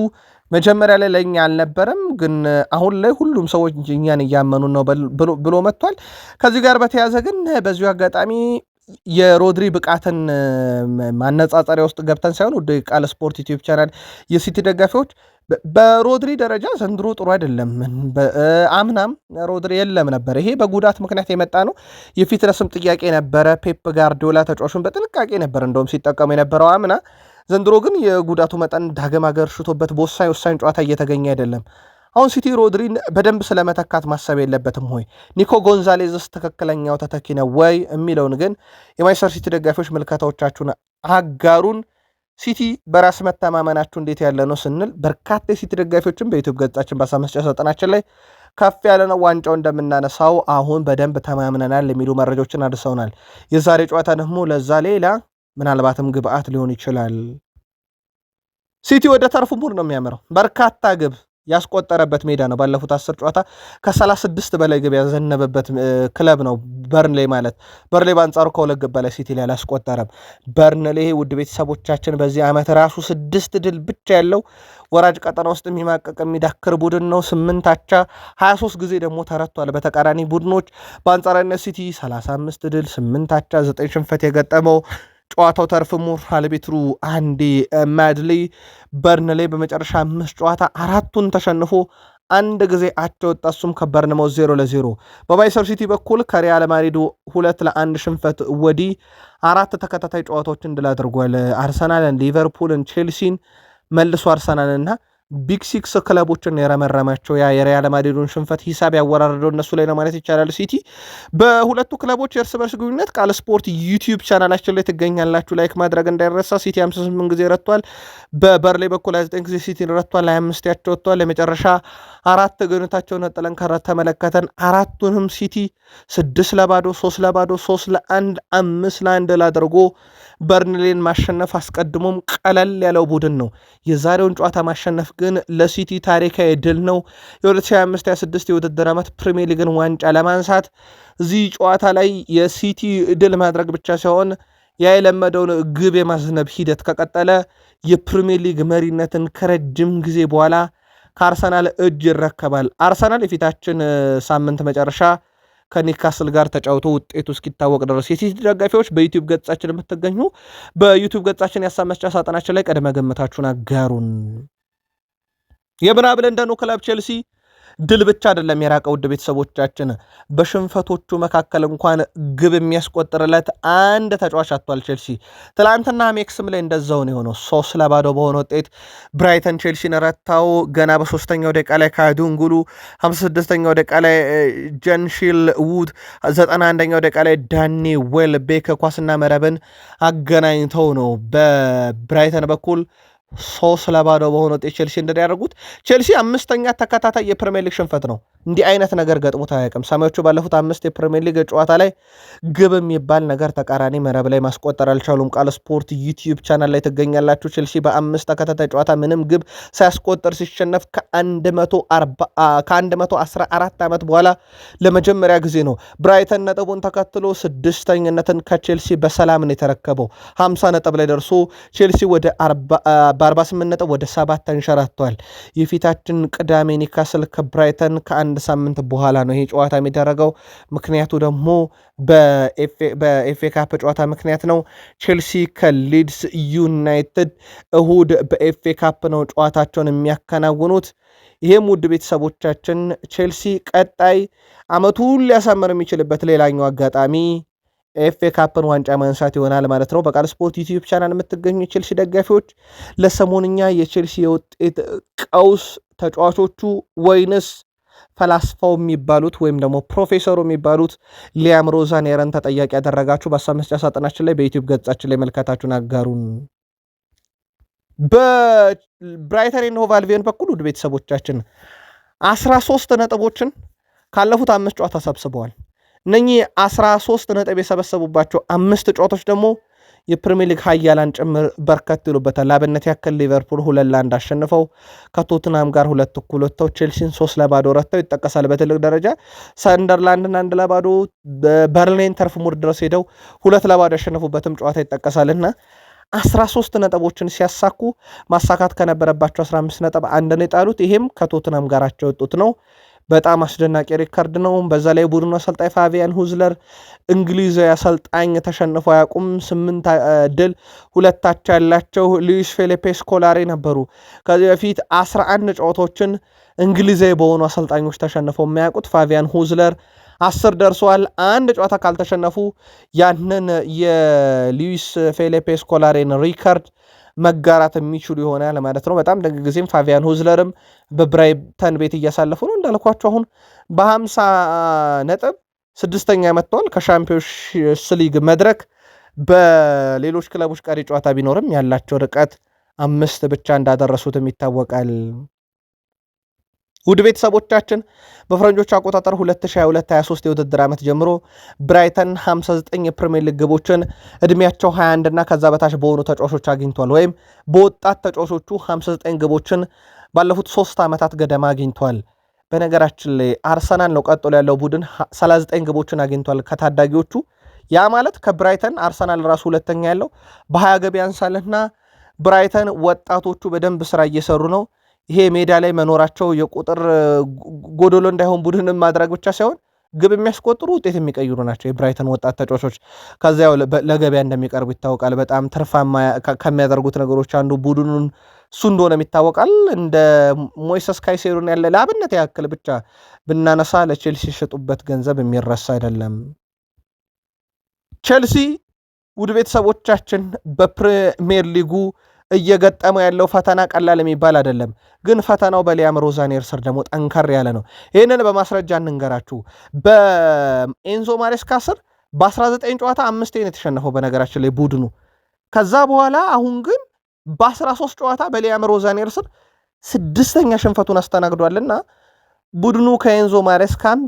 መጀመሪያ ላይ ለእኛ አልነበረም፣ ግን አሁን ላይ ሁሉም ሰዎች እኛን እያመኑ ነው ብሎ መጥቷል። ከዚህ ጋር በተያያዘ ግን በዚሁ አጋጣሚ የሮድሪ ብቃትን ማነጻጸሪያ ውስጥ ገብተን ሳይሆን ወደ ቃል ስፖርት ዩቲዩብ ቻናል የሲቲ ደጋፊዎች በሮድሪ ደረጃ ዘንድሮ ጥሩ አይደለም። አምናም ሮድሪ የለም ነበር። ይሄ በጉዳት ምክንያት የመጣ ነው። የፊት ለስም ጥያቄ ነበረ። ፔፕ ጋርዲዮላ ተጫዋቹን በጥንቃቄ ነበር እንደውም ሲጠቀሙ የነበረው አምና። ዘንድሮ ግን የጉዳቱ መጠን ዳግም አገርሽቶበት በወሳኝ ጨዋታ እየተገኘ አይደለም። አሁን ሲቲ ሮድሪን በደንብ ስለመተካት ማሰብ የለበትም ሆይ ኒኮ ጎንዛሌዝስ ትክክለኛው ተተኪ ነው ወይ የሚለውን ግን የማንቸስተር ሲቲ ደጋፊዎች ምልከታዎቻችሁን አጋሩን። ሲቲ በራስ መተማመናችሁ እንዴት ያለ ነው ስንል በርካታ የሲቲ ደጋፊዎችን በዩቲዩብ ገጻችን በሀሳብ መስጫ ሳጥናችን ላይ ከፍ ያለ ነው ዋንጫው እንደምናነሳው አሁን በደንብ ተማምነናል የሚሉ መረጃዎችን አድርሰውናል። የዛሬ ጨዋታ ደግሞ ለዛ ሌላ ምናልባትም ግብአት ሊሆን ይችላል። ሲቲ ወደ ተርፉ ሙድ ነው የሚያምረው። በርካታ ግብ ያስቆጠረበት ሜዳ ነው። ባለፉት 10 ጨዋታ ከ36 በላይ ግብ ያዘነበበት ክለብ ነው በርንሌ ማለት። በርንሌ በአንጻሩ ከሁለት ግብ በላይ ሲቲ ላይ አላስቆጠረም። በርንሌ ውድ ቤተሰቦቻችን በዚህ ዓመት ራሱ 6 ድል ብቻ ያለው ወራጅ ቀጠና ውስጥ የሚማቀቅ የሚዳክር ቡድን ነው። 8 አቻ 23 ጊዜ ደግሞ ተረቷል በተቃራኒ ቡድኖች። በአንጻራዊነት ሲቲ 35 ድል 8 አቻ 9 ሽንፈት የገጠመው ጨዋታው ተርፍ ሙር አልቤትሩ አንዴ ማድሊ በርንሌ በመጨረሻ 5 ጨዋታ 4ቱን ተሸንፎ አንድ ጊዜ አቻ ወጣ። እሱም ከበርንማውዝ 0-0። በማንቸስተር ሲቲ በኩል ከሪያል ማድሪድ 2-1 ሽንፈት ወዲህ 4 ተከታታይ ጨዋታዎችን ድል አድርጓል። አርሰናልን፣ ሊቨርፑልን፣ ቼልሲን መልሶ አርሰናልና ቢግ ሲክስ ክለቦችን የረመረማቸው ያ የሪያል ማድሪዱን ሽንፈት ሂሳብ ያወራረደው እነሱ ላይ ነው ማለት ይቻላል። ሲቲ በሁለቱ ክለቦች የእርስ በርስ ግንኙነት ቃል ስፖርት ዩቲዩብ ቻናላችን ላይ ትገኛላችሁ። ላይክ ማድረግ እንዳይረሳ። ሲቲ 58 ጊዜ ረቷል። በበርሌ በኩል 29 ጊዜ ሲቲን ረቷል። 25 ያቸው ወጥቷል። የመጨረሻ 4 ግንኙነታቸውን ነጥለን ተመለከተን። 4ቱንም ሲቲ 6-0፣ 3-0፣ 3-1፣ 5-1 ላደርጎ በርንሌን ማሸነፍ አስቀድሞም ቀለል ያለው ቡድን ነው። የዛሬውን ጨዋታ ማሸነፍ ግን ለሲቲ ታሪካዊ ድል ነው። የ2025/26 የውድድር ዓመት ፕሪሚየር ሊግን ዋንጫ ለማንሳት እዚህ ጨዋታ ላይ የሲቲ ድል ማድረግ ብቻ ሳይሆን ያ የለመደውን ግብ የማዝነብ ሂደት ከቀጠለ የፕሪሚየር ሊግ መሪነትን ከረጅም ጊዜ በኋላ ከአርሰናል እጅ ይረከባል። አርሰናል የፊታችን ሳምንት መጨረሻ ከኒካስል ጋር ተጫውቶ ውጤቱ እስኪታወቅ ድረስ የሲቲ ደጋፊዎች በዩቲዩብ ገጻችን የምትገኙ በዩቲዩብ ገጻችን የሀሳብ መስጫ ሳጥናችን ላይ ቀድመ ገምታችሁን አጋሩን። የምዕራብ ለንደኑ ክለብ ቼልሲ ድል ብቻ አይደለም የራቀው ውድ ቤተሰቦቻችን፣ በሽንፈቶቹ መካከል እንኳን ግብ የሚያስቆጥርለት አንድ ተጫዋች አጥቷል። ቼልሲ ትላንትና ሜክስም ላይ እንደዛው ነው የሆነው። 3-0 በሆነ ውጤት ብራይተን ቼልሲን ረታው። ገና በ3ኛው ደቂቃ ላይ ካዱንጉሉ፣ 56ኛው ደቂቃ ላይ ጀንሺል ውድ፣ 91ኛው ደቂቃ ላይ ዳኒ ዌልቤክ ኳስና መረብን አገናኝተው ነው በብራይተን በኩል 3-0 በሆነ ውጤት ቼልሲ እንደያደረጉት። ቼልሲ 5ኛ ተከታታይ የፕሪሚየር ሊግ ሽንፈት ነው። እንዲህ አይነት ነገር ገጥሞት አያውቅም። ሰማዮቹ ባለፉት 5 የፕሪሚየር ሊግ ጨዋታ ላይ ግብ የሚባል ነገር ተቃራኒ መረብ ላይ ማስቆጠር አልቻሉም። ቃል ስፖርት ዩቲዩብ ቻናል ላይ ትገኛላችሁ። ቼልሲ በ5 ተከታታይ ጨዋታ ምንም ግብ ሳያስቆጠር ሲሸነፍ ከ114 ዓመት በኋላ ለመጀመሪያ ጊዜ ነው። ብራይተን ነጥቡን ተከትሎ 6ኝነትን ከቼልሲ በሰላም ነው የተረከበው። 50 ነጥብ ላይ ደርሶ ቼልሲ በ48 ነጥብ ወደ 7 ተንሸራቷል። የፊታችን ቅዳሜ ኒካስል ከብራይተን ከአንድ ሳምንት በኋላ ነው ይሄ ጨዋታ የሚደረገው። ምክንያቱ ደግሞ በኤፍኤ ካፕ ጨዋታ ምክንያት ነው። ቼልሲ ከሊድስ ዩናይትድ እሁድ በኤፍኤ ካፕ ነው ጨዋታቸውን የሚያከናውኑት። ይህም ውድ ቤተሰቦቻችን ቼልሲ ቀጣይ ዓመቱን ሊያሳምር የሚችልበት ሌላኛው አጋጣሚ ኤፍኤ ካፕን ዋንጫ ማንሳት ይሆናል ማለት ነው። በቃል ስፖርት ዩቲዩብ ቻናል የምትገኙ የቼልሲ ደጋፊዎች ለሰሞንኛ የቼልሲ የውጤት ቀውስ ተጫዋቾቹ ወይንስ ፈላስፋው የሚባሉት ወይም ደግሞ ፕሮፌሰሩ የሚባሉት ሊያም ሮዛኔርን ተጠያቂ ያደረጋችሁ በሀሳብ መስጫ ሳጥናችን ላይ በዩቲዩብ ገጻችን ላይ መልካታችሁን አጋሩን። በብራይተን ኤንድ ሆቭ አልቢዮን በኩል ውድ ቤተሰቦቻችን 13 ነጥቦችን ካለፉት 5 ጨዋታ ሰብስበዋል። እነኚህ 13 ነጥብ የሰበሰቡባቸው 5 ጨዋታዎች ደግሞ የፕሪሚየር ሊግ ኃያላን ጭምር በርከት ይሉበታል። ለአብነት ያክል ሊቨርፑል 2-1 አሸንፈው ከቶትናም ጋር 2-1 ወጥተው ቼልሲን 3-0 ረትተው ይጠቀሳል። በትልቅ ደረጃ ሰንደርላንድን 1-0 በርሊን ተርፍ ሙር ድረስ ሄደው 2-0 ያሸነፉበትም ጨዋታ ይጠቀሳልና 13 ነጥቦችን ሲያሳኩ ማሳካት ከነበረባቸው 15 ነጥብ አንድን የጣሉት ይሄም ከቶትናም ጋራቸው የወጡት ነው። በጣም አስደናቂ ሪካርድ ነው። በዛ ላይ ቡድኑ አሰልጣኝ ፋቢያን ሁዝለር እንግሊዛዊ አሰልጣኝ ተሸንፎ አያውቁም። 8 ድል 2 አቻ ያላቸው ሉዊስ ፌሊፔ ስኮላሪ ነበሩ። ከዚህ በፊት 11 ጨዋታዎችን እንግሊዛዊ በሆኑ አሰልጣኞች ተሸንፈው የሚያውቁት ፋቢያን ሁዝለር 10 ደርሰዋል። አንድ ጨዋታ ካልተሸነፉ ያንን የሉዊስ ፌሊፔ ስኮላሪን ሪካርድ መጋራት የሚችሉ ይሆናል ማለት ነው። በጣም ደግ ጊዜም ፋቢያን ሁዝለርም በብራይተን ቤት እያሳለፉ ነው። እንዳልኳቸው አሁን በ50 ነጥብ 6ኛ መጥተዋል። ከሻምፒዮንስ ሊግ መድረክ በሌሎች ክለቦች ቀሪ ጨዋታ ቢኖርም ያላቸው ርቀት 5 ብቻ እንዳደረሱትም ይታወቃል። ውድ ቤተሰቦቻችን በፈረንጆች አቆጣጠር 2022-23 የውድድር ዓመት ጀምሮ ብራይተን 59 የፕሪሚየር ሊግ ግቦችን ዕድሜያቸው 21 እና ከዛ በታች በሆኑ ተጫዋቾች አግኝቷል። ወይም በወጣት ተጫዋቾቹ 59 ግቦችን ባለፉት 3 ዓመታት ገደማ አግኝቷል። በነገራችን ላይ አርሰናል ነው ቀጥሎ ያለው ቡድን 39 ግቦችን አግኝቷል ከታዳጊዎቹ። ያ ማለት ከብራይተን አርሰናል ራሱ ሁለተኛ ያለው በ20 ገቢ ያንሳልና ብራይተን ወጣቶቹ በደንብ ስራ እየሰሩ ነው። ይሄ ሜዳ ላይ መኖራቸው የቁጥር ጎዶሎ እንዳይሆን ቡድንን ማድረግ ብቻ ሳይሆን ግብ የሚያስቆጥሩ ውጤት የሚቀይሩ ናቸው የብራይተን ወጣት ተጫዋቾች። ከዚያው ለገበያ እንደሚቀርቡ ይታወቃል። በጣም ትርፋማ ከሚያደርጉት ነገሮች አንዱ ቡድኑን እሱ እንደሆነም ይታወቃል። እንደ ሞይሰስ ካይሴዶን ያለ ለአብነት ያክል ብቻ ብናነሳ ለቼልሲ የሸጡበት ገንዘብ የሚረሳ አይደለም። ቼልሲ ውድ ቤተሰቦቻችን በፕሪሚየር ሊጉ እየገጠመ ያለው ፈተና ቀላል የሚባል አይደለም። ግን ፈተናው በሊያም ሮዛኔር ስር ደግሞ ጠንከር ያለ ነው። ይህንን በማስረጃ እንንገራችሁ። በኤንዞ ማሬስካ ስር በ19 ጨዋታ 5 የተሸነፈው በነገራችን ላይ ቡድኑ። ከዛ በኋላ አሁን ግን በ13 ጨዋታ በሊያም ሮዛኔር ስር 6ኛ ሽንፈቱን አስተናግዷልና ቡድኑ ከኤንዞ ማሬስካም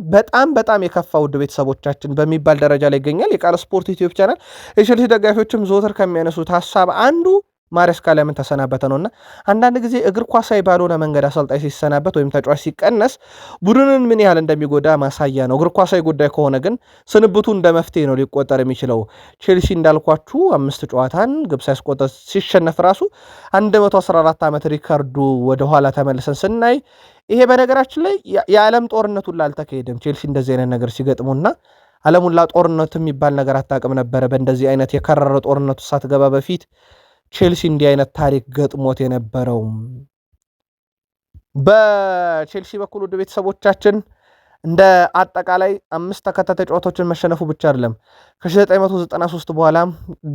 በጣም የከፋ ውድ ቤተሰቦቻችን በሚባል ደረጃ ላይ ይገኛል። የቃል ስፖርት ዩቲዩብ ቻናል የቼልሲ ደጋፊዎችም ዘወትር ከሚያነሱት ሀሳብ አንዱ ማሬስካ ለምን ተሰናበተ ነውና አንዳንድ ጊዜ እግር ኳሳዊ ባልሆነ መንገድ አሰልጣኝ ሲሰናበት ወይም ተጫዋች ሲቀነስ ቡድንን ምን ያህል እንደሚጎዳ ማሳያ ነው። እግር ኳሳዊ ጉዳይ ከሆነ ግን ስንብቱ እንደ መፍትሄ ነው ሊቆጠር የሚችለው። ቼልሲ እንዳልኳችሁ 5 ጨዋታን ግብ ሳያስቆጠር ሲሸነፍ ራሱ 114 ዓመት ሪካርዱ ወደኋላ ተመልሰን ስናይ ይሄ በነገራችን ላይ የዓለም ጦርነቱን ላልተካሄደም ቼልሲ እንደዚህ አይነት ነገር ሲገጥሙና ዓለሙላ ጦርነቱ የሚባል ነገር አታውቅም ነበረ። በእንደዚህ አይነት የከረረ ጦርነቱ ሳትገባ በፊት ቼልሲ እንዲህ አይነት ታሪክ ገጥሞት የነበረው። በቼልሲ በኩል ወደ ቤተሰቦቻችን እንደ አጠቃላይ 5 ተከታታይ ጨዋታዎችን መሸነፉ ብቻ አይደለም፣ ከ1993 በኋላ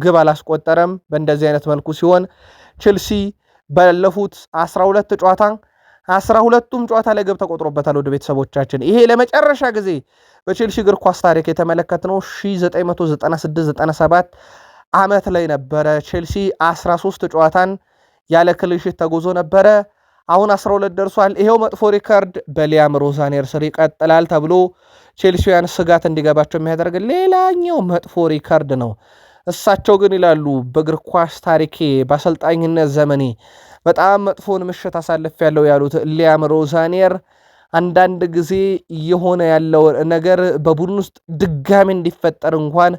ግብ አላስቆጠረም። በእንደዚህ አይነት መልኩ ሲሆን ቼልሲ ባለፉት 12 ጨዋታ 12ቱም ጨዋታ ላይ ግብ ተቆጥሮበታል። ወደ ቤተሰቦቻችን ይሄ ለመጨረሻ ጊዜ በቼልሲ እግር ኳስ ታሪክ የተመለከትነው 1996-97 ዓመት ላይ ነበረ። ቼልሲ 13 ጨዋታን ያለ ክሊንሺት ተጉዞ ነበረ። አሁን 12 ደርሷል። ይሄው መጥፎ ሪካርድ በሊያም ሮዛኔር ስር ይቀጥላል ተብሎ ቼልሲያን ስጋት እንዲገባቸው የሚያደርግ ሌላኛው መጥፎ ሪካርድ ነው። እሳቸው ግን ይላሉ በእግር ኳስ ታሪኬ በአሰልጣኝነት ዘመኔ በጣም መጥፎን ምሽት አሳልፍ ያለው ያሉት ሊያም ሮዛኔር አንዳንድ ጊዜ የሆነ ያለው ነገር በቡድን ውስጥ ድጋሚ እንዲፈጠር እንኳን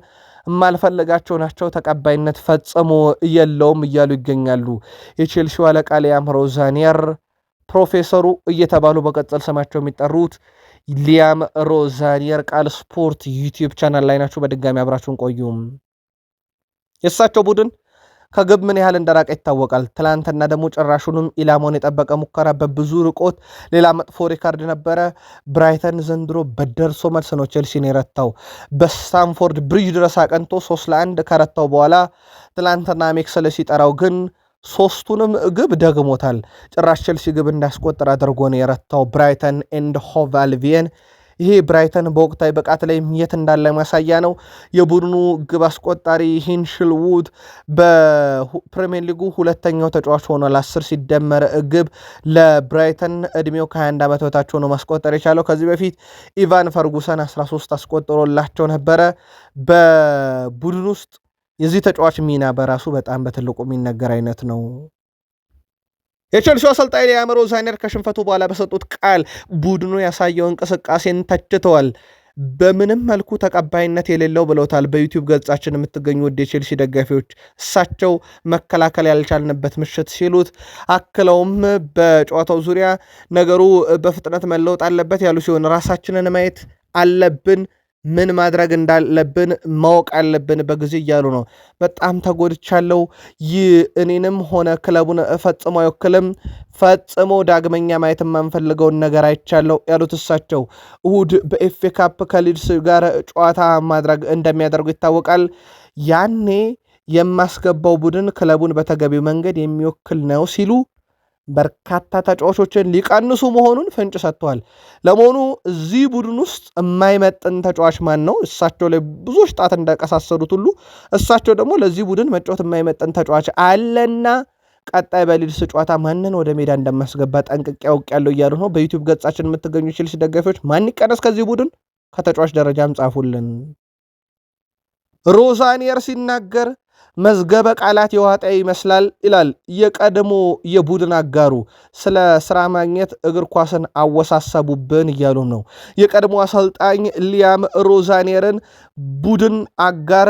የማልፈልጋቸው ናቸው፣ ተቀባይነት ፈጽሞ የለውም እያሉ ይገኛሉ። የቼልሲው አለቃ ሊያም ሮዛኔር ፕሮፌሰሩ እየተባሉ በቀጽል ስማቸው የሚጠሩት ሊያም ሮዛኔር ቃል ስፖርት ዩቲዩብ ቻናል ላይ ናቸው። በድጋሚ አብራችሁን ቆዩም። የእሳቸው ቡድን ከግብ ምን ያህል እንደራቀ ይታወቃል። ትላንትና ደግሞ ጭራሹንም ኢላማውን የጠበቀ ሙከራ በብዙ ርቆት ሌላ መጥፎ ሪካርድ ነበረ። ብራይተን ዘንድሮ በደርሶ መልስ ነው ቼልሲን የረታው። በስታንፎርድ ብሪጅ ድረስ አቀንቶ 3-1 ከረታው በኋላ ትላንትና ሜክሰለ ሲጠራው ግን ሶስቱንም ግብ ደግሞታል። ጭራሽ ቼልሲ ግብ እንዳስቆጠር አድርጎ ነው የረታው ብራይተን ኤንድ ሆቭ አልቢየን። ይሄ ብራይተን በወቅታዊ ብቃት ላይ የት እንዳለ ማሳያ ነው። የቡድኑ ግብ አስቆጣሪ ሂንሽልውድ በፕሪሚየር ሊጉ ሁለተኛው ተጫዋች ሆኗል። 10 ሲደመር ግብ ለብራይተን እድሜው ከ21 ዓመት በታች ሆኖ ማስቆጠር የቻለው። ከዚህ በፊት ኢቫን ፈርጉሰን 13 አስቆጥሮላቸው ነበረ። በቡድን ውስጥ የዚህ ተጫዋች ሚና በራሱ በጣም በትልቁ የሚነገር አይነት ነው። የቼልሲው አሰልጣኝ ሊያም ሮዛኔር ከሽንፈቱ በኋላ በሰጡት ቃል ቡድኑ ያሳየው እንቅስቃሴን ተችተዋል። በምንም መልኩ ተቀባይነት የሌለው ብለውታል። በዩቲዩብ ገጻችን የምትገኙ ወደ የቼልሲ ደጋፊዎች እሳቸው መከላከል ያልቻልንበት ምሽት ሲሉት፣ አክለውም በጨዋታው ዙሪያ ነገሩ በፍጥነት መለወጥ አለበት ያሉ ሲሆን ራሳችንን ማየት አለብን፣ ምን ማድረግ እንዳለብን ማወቅ አለብን በጊዜ እያሉ ነው። በጣም ተጎድቻለሁ። ይህ እኔንም ሆነ ክለቡን ፈጽሞ አይወክልም። ፈጽሞ ዳግመኛ ማየት የማንፈልገውን ነገር አይቻለሁ ያሉት እሳቸው እሁድ በኤፍኤ ካፕ ከሊድስ ጋር ጨዋታ ማድረግ እንደሚያደርጉ ይታወቃል። ያኔ የማስገባው ቡድን ክለቡን በተገቢው መንገድ የሚወክል ነው ሲሉ በርካታ ተጫዋቾችን ሊቀንሱ መሆኑን ፍንጭ ሰጥተዋል። ለመሆኑ እዚህ ቡድን ውስጥ የማይመጥን ተጫዋች ማን ነው? እሳቸው ላይ ብዙዎች ጣት እንደቀሳሰሩት ሁሉ እሳቸው ደግሞ ለዚህ ቡድን መጫወት የማይመጥን ተጫዋች አለና ቀጣይ በሊድስ ጨዋታ ማንን ወደ ሜዳ እንደማስገባ ጠንቅቄ አውቄያለሁ እያሉ ነው። በዩቲዩብ ገጻችን የምትገኙ ቼልሲ ደጋፊዎች ማን ይቀነስ ከዚህ ቡድን? ከተጫዋች ደረጃም ጻፉልን። ሮዛኒየር ሲናገር መዝገበ ቃላት የዋጠ ይመስላል ይላል። የቀድሞ የቡድን አጋሩ ስለ ስራ ማግኘት እግር ኳስን አወሳሰቡብን እያሉ ነው። የቀድሞ አሰልጣኝ ሊያም ሮዛኔርን ቡድን አጋር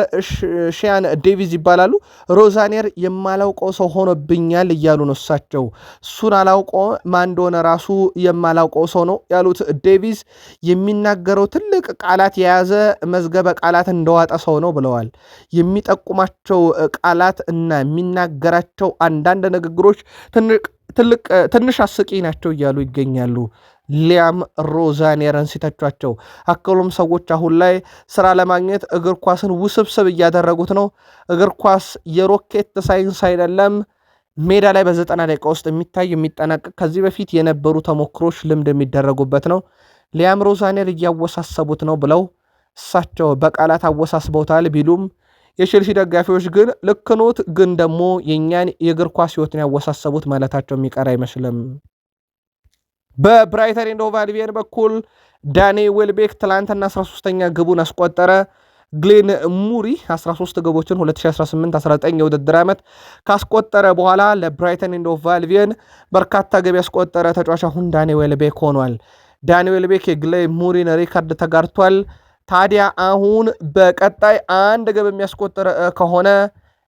ሺያን ዴቪዝ ይባላሉ። ሮዛኔር የማላውቀው ሰው ሆኖብኛል እያሉ ነው እሳቸው። እሱን አላውቀው ማን እንደሆነ ራሱ የማላውቀው ሰው ነው ያሉት ዴቪዝ የሚናገረው ትልቅ ቃላት የያዘ መዝገበ ቃላት እንደዋጠ ሰው ነው ብለዋል። የሚጠቁማቸው ቃላት እና የሚናገራቸው አንዳንድ ንግግሮች ትንሽ አስቂ ናቸው እያሉ ይገኛሉ። ሊያም ሮዛኔርን ሲተቿቸው አክሎም ሰዎች አሁን ላይ ስራ ለማግኘት እግር ኳስን ውስብስብ እያደረጉት ነው። እግር ኳስ የሮኬት ሳይንስ አይደለም። ሜዳ ላይ በ90 ደቂቃ ውስጥ የሚታይ የሚጠናቀቅ ከዚህ በፊት የነበሩ ተሞክሮች ልምድ የሚደረጉበት ነው። ሊያም ሮዛኔር እያወሳሰቡት ነው ብለው እሳቸው በቃላት አወሳስበውታል ቢሉም የቼልሲ ደጋፊዎች ግን ልክ ኖት፣ ግን ደግሞ የእኛን የእግር ኳስ ህይወትን ያወሳሰቡት ማለታቸው የሚቀር አይመስልም። በብራይተን ኤንድ ሆቭ አልቢየን በኩል ዳኒ ዌልቤክ ትላንትና 13ኛ ግቡን አስቆጠረ። ግሌን ሙሪ 13 ግቦችን 2018-19 የውድድር ዓመት ካስቆጠረ በኋላ ለብራይተን ኤንድ ሆቭ አልቢየን በርካታ ግብ ያስቆጠረ ተጫዋች አሁን ዳኒ ዌልቤክ ሆኗል። ዳኒ ዌልቤክ የግሌን ሙሪን ሪካርድ ተጋርቷል። ታዲያ አሁን በቀጣይ አንድ ግብ የሚያስቆጥር ከሆነ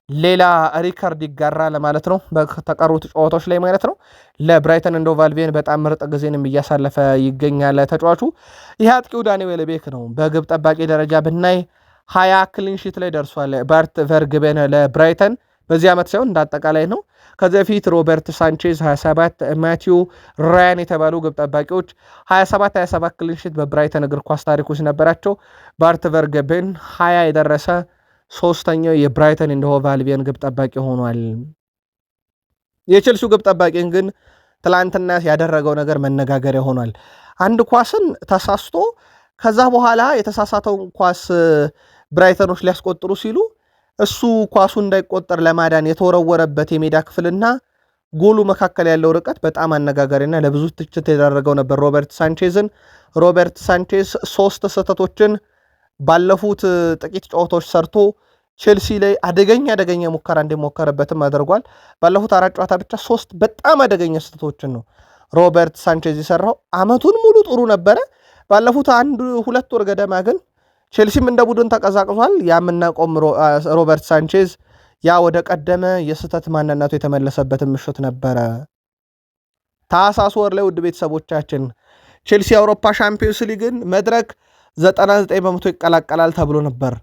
ሌላ ሪካርድ ይጋራ ለማለት ነው፣ በተቀሩት ጨዋታዎች ላይ ማለት ነው። ለብራይተን ኤንድ ሆቭ አልቢየን በጣም ምርጥ ጊዜንም እያሳለፈ ይገኛል ተጫዋቹ። ይህ አጥቂው ዳኒ ዌልቤክ ነው። በግብ ጠባቂ ደረጃ ብናይ 20 ክሊንሺት ላይ ደርሷል። ባርት ቨርግቤን ለብራይተን በዚህ ዓመት ሳይሆን እንዳጠቃላይ ነው። ከዚህ በፊት ሮበርት ሳንቼዝ 27፣ ማቲው ራያን የተባሉ ግብ ጠባቂዎች 27 ክሊንሺት በብራይተን እግር ኳስ ታሪክ ውስጥ ነበራቸው። ባርት ቨርግቤን 20 የደረሰ ሶስተኛው የብራይተን ኤንድ ሆቭ አልቢየን ግብ ጠባቂ ሆኗል። የቼልሲው ግብ ጠባቂን ግን ትላንትና ያደረገው ነገር መነጋገሪያ ሆኗል። አንድ ኳስን ተሳስቶ ከዛ በኋላ የተሳሳተውን ኳስ ብራይተኖች ሊያስቆጥሩ ሲሉ እሱ ኳሱ እንዳይቆጠር ለማዳን የተወረወረበት የሜዳ ክፍልና ጎሉ መካከል ያለው ርቀት በጣም አነጋጋሪና ለብዙ ትችት የዳረገው ነበር ሮበርት ሳንቼዝን። ሮበርት ሳንቼዝ 3 ስህተቶችን ባለፉት ጥቂት ጨዋታዎች ሰርቶ ቼልሲ ላይ አደገኛ ሙከራ እንዲሞከረበትም አድርጓል። ባለፉት 4 ጨዋታ ብቻ 3 በጣም አደገኛ ስህተቶችን ነው ሮበርት ሳንቼዝ የሰራው። አመቱን ሙሉ ጥሩ ነበረ። ባለፉት 1-2 ወር ገደማ ግን ቼልሲም እንደ ቡድን ተቀዛቅዟል። ያምናቆም ሮበርት ሳንቼዝ ያ ወደ ቀደመ የስህተት ማንነቱ የተመለሰበትን ምሽት ነበረ። ታህሳስ ወር ላይ ውድ ቤተሰቦቻችን ቼልሲ የአውሮፓ ሻምፒዮንስ ሊግን መድረክ 99% ይቀላቀላል ተብሎ ነበር።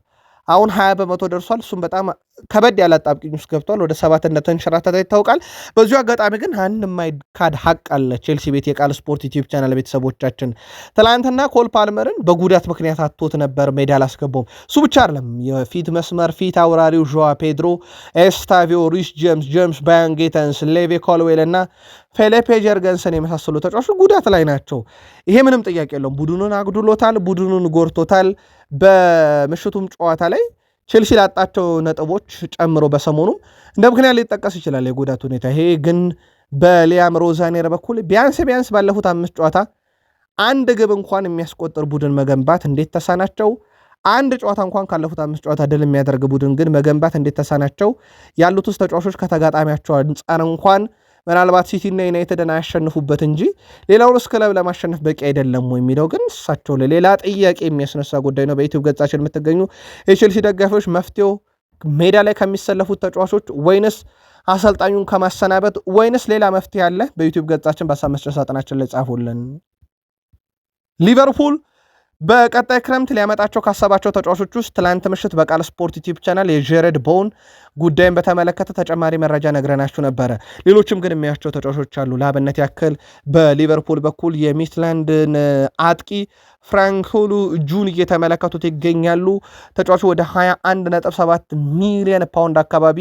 አሁን 20% ደርሷል። እሱም በጣም ከበድ ያለ አጣብቂኝ ውስጥ ገብቷል። ወደ 7 እንደተንሸራተተ ይታወቃል። በዚሁ አጋጣሚ ግን አንድ የማይካድ ሀቅ አለ። ቼልሲ ቤት የቃል ስፖርት ዩቲዩብ ቻናል ቤተሰቦቻችን ትላንትና ኮል ፓልመርን በጉዳት ምክንያት አቶት ነበር፣ ሜዳ አላስገባውም። እሱ ብቻ አይደለም፣ የፊት መስመር ፊት አውራሪው ዦዋ ፔድሮ፣ ኤስታቪዮ፣ ሪስ ጄምስ ባያን ጌተንስ፣ ሌቪ ኮልዌል እና ፌሊፔ ጀርገንሰን የመሳሰሉ ተጫዋቾች ጉዳት ላይ ናቸው። ይሄ ምንም ጥያቄ የለውም። ቡድኑን አጉድሎታል፣ ቡድኑን ጎርቶታል። በምሽቱም ጨዋታ ላይ ቼልሲ ላጣቸው ነጥቦች ጨምሮ በሰሞኑም እንደ ምክንያት ሊጠቀስ ይችላል የጉዳት ሁኔታ። ይሄ ግን በሊያም ሮዛኔር በኩል ቢያንስ ባለፉት 5 ጨዋታ አንድ ግብ እንኳን የሚያስቆጥር ቡድን መገንባት እንዴት ተሳናቸው? አንድ ጨዋታ እንኳን ካለፉት 5 ጨዋታ ድል የሚያደርግ ቡድን ግን መገንባት እንዴት ተሳናቸው? ያሉት ውስጥ ተጫዋቾች ከተጋጣሚያቸው አንጻር እንኳን ምናልባት ሲቲና ዩናይትድን አያሸንፉበት እንጂ ሌላውን ክለብ ለማሸነፍ በቂ አይደለም የሚለው ግን እሳቸው ለሌላ ጥያቄ የሚያስነሳ ጉዳይ ነው። በዩቲዩብ ገጻችን የምትገኙ የቼልሲ ደጋፊዎች መፍትሄው ሜዳ ላይ ከሚሰለፉት ተጫዋቾች ወይንስ አሰልጣኙን ከማሰናበት ወይንስ ሌላ መፍትሄ አለ? በዩቲዩብ ገጻችን በሀሳብ መስጫ ሳጥናችን ላይ ጻፉልን። ሊቨርፑል በቀጣይ ክረምት ሊያመጣቸው ካሰባቸው ተጫዋቾች ውስጥ ትላንት ምሽት በቃል ስፖርት ዩቲዩብ ቻናል የጄሬድ ቦውን ጉዳይን በተመለከተ ተጨማሪ መረጃ ነግረናችሁ ነበረ። ሌሎችም ግን የሚያቸው ተጫዋቾች አሉ። ለአብነት ያክል በሊቨርፑል በኩል የሚትላንድን አጥቂ ፍራንኮሉ ጁን እየተመለከቱት ይገኛሉ። ተጫዋቹ ወደ 21.7 ሚሊዮን ፓውንድ አካባቢ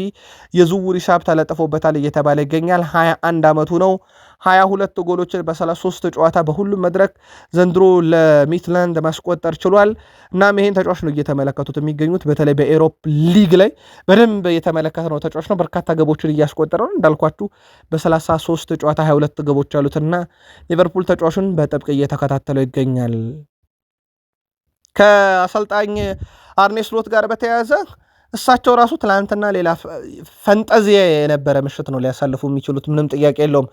የዝውውር ሂሳብ ተለጥፎበታል እየተባለ ይገኛል። 21 ዓመቱ ነው። 22 ጎሎችን በ33 ጨዋታ በሁሉም መድረክ ዘንድሮ ለሚትላንድ ማስቆጠር ችሏል። እናም ይሄን ተጫዋች ነው እየተመለከቱት የሚገኙት። በተለይ በኤሮፕ ሊግ ላይ በደንብ የተመለከትነው ተጫዋች ነው። በርካታ ገቦችን እያስቆጠረ ነው። እንዳልኳችሁ በ33 ጨዋታ 22 ገቦች አሉትና ሊቨርፑል ተጫዋቹን በጥብቅ እየተከታተለው ይገኛል። ከአሰልጣኝ አርኔ ስሎት ጋር በተያያዘ እሳቸው ራሱ ትላንትና ሌላ ፈንጠዚያ የነበረ ምሽት ነው ሊያሳልፉ የሚችሉት፣ ምንም ጥያቄ የለውም።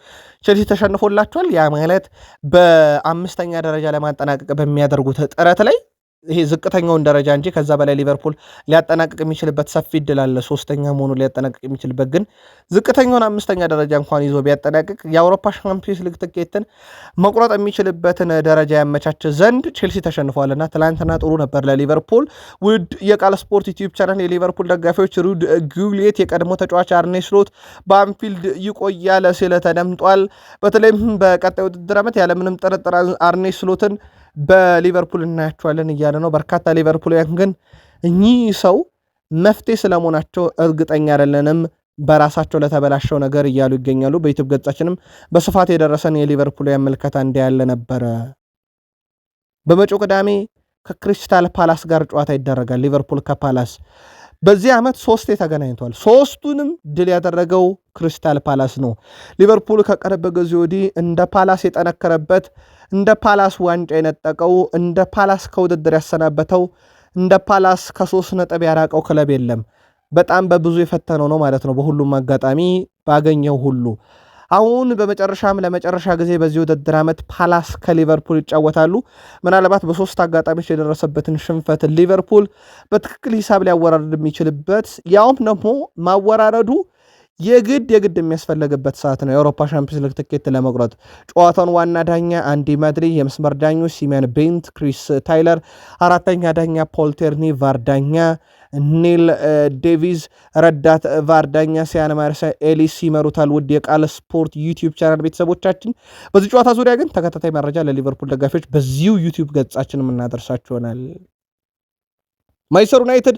ቼልሲ ተሸንፎላቸዋል። ያ ማለት በ5ኛ ደረጃ ለማጠናቀቅ በሚያደርጉት ጥረት ላይ ይሄ ዝቅተኛውን ደረጃ እንጂ ከዛ በላይ ሊቨርፑል ሊያጠናቅቅ የሚችልበት ሰፊ እድል አለ። 3ኛ መሆኑ ሊያጠናቅቅ የሚችልበት ግን ዝቅተኛውን 5ኛ ደረጃ እንኳን ይዞ ቢያጠናቅቅ የአውሮፓ ሻምፒዮንስ ሊግ ትኬትን መቁረጥ የሚችልበትን ደረጃ ያመቻች ዘንድ ቼልሲ ተሸንፏልና ትላንትና ጥሩ ነበር ለሊቨርፑል። ውድ የቃል ስፖርት ዩቲዩብ ቻናል የሊቨርፑል ደጋፊዎች ሩድ ጉሊየት የቀድሞ ተጫዋች አርኔ ስሎት በአንፊልድ ይቆያል ሲል ተደምጧል። በተለይም በቀጣይ ውድድር ዓመት ያለምንም ጥርጥር አርኔ ስሎትን በሊቨርፑል እናያቸዋለን እያለ ነው። በርካታ ሊቨርፑልያን ግን እኚህ ሰው መፍትሄ ስለመሆናቸው እርግጠኛ አይደለንም፣ በራሳቸው ለተበላሸው ነገር እያሉ ይገኛሉ። በዩቲዩብ ገጻችንም በስፋት የደረሰን የሊቨርፑልያን ምልከታ እንዲያለ ነበረ። በመጪው ቅዳሜ ከክሪስታል ፓላስ ጋር ጨዋታ ይደረጋል። ሊቨርፑል ከፓላስ በዚህ ዓመት 3 ተገናኝቷል። 3ቱንም ድል ያደረገው ክሪስታል ፓላስ ነው። ሊቨርፑል ከቅርብ ጊዜ ወዲህ እንደ ፓላስ የጠነከረበት፣ እንደ ፓላስ ዋንጫ የነጠቀው፣ እንደ ፓላስ ከውድድር ያሰናበተው፣ እንደ ፓላስ ከ3 ነጥብ ያራቀው ክለብ የለም። በጣም በብዙ የፈተነው ነው ማለት ነው። በሁሉም አጋጣሚ ባገኘው ሁሉ አሁን በመጨረሻም ለመጨረሻ ጊዜ በዚህ ውድድር ዓመት ፓላስ ከሊቨርፑል ይጫወታሉ። ምናልባት በ3 አጋጣሚዎች የደረሰበትን ሽንፈት ሊቨርፑል በትክክል ሂሳብ ሊያወራረድ የሚችልበት ያውም ደግሞ ማወራረዱ የግድ የሚያስፈልግበት ሰዓት ነው። የአውሮፓ ሻምፒዮንስ ሊግ ትኬት ለመቁረጥ ጨዋታውን ዋና ዳኛ አንዲ ማድሪ፣ የመስመር ዳኞች ሲሜን ቤንት፣ ክሪስ ታይለር፣ አራተኛ ዳኛ ፖል ቴርኒ፣ ቫር ዳኛ ኒል ዴቪዝ፣ ረዳት ቫር ዳኛ ሲያን ማርሳ ኤሊስ ይመሩታል። ውድ የቃል ስፖርት ዩቲዩብ ቻናል ቤተሰቦቻችን በዚህ ጨዋታ ዙሪያ ግን ተከታታይ መረጃ ለሊቨርፑል ደጋፊዎች በዚሁ ዩቲዩብ ገጻችን የምናደርሳችሁ ይሆናል። ማንቸስተር ዩናይትድ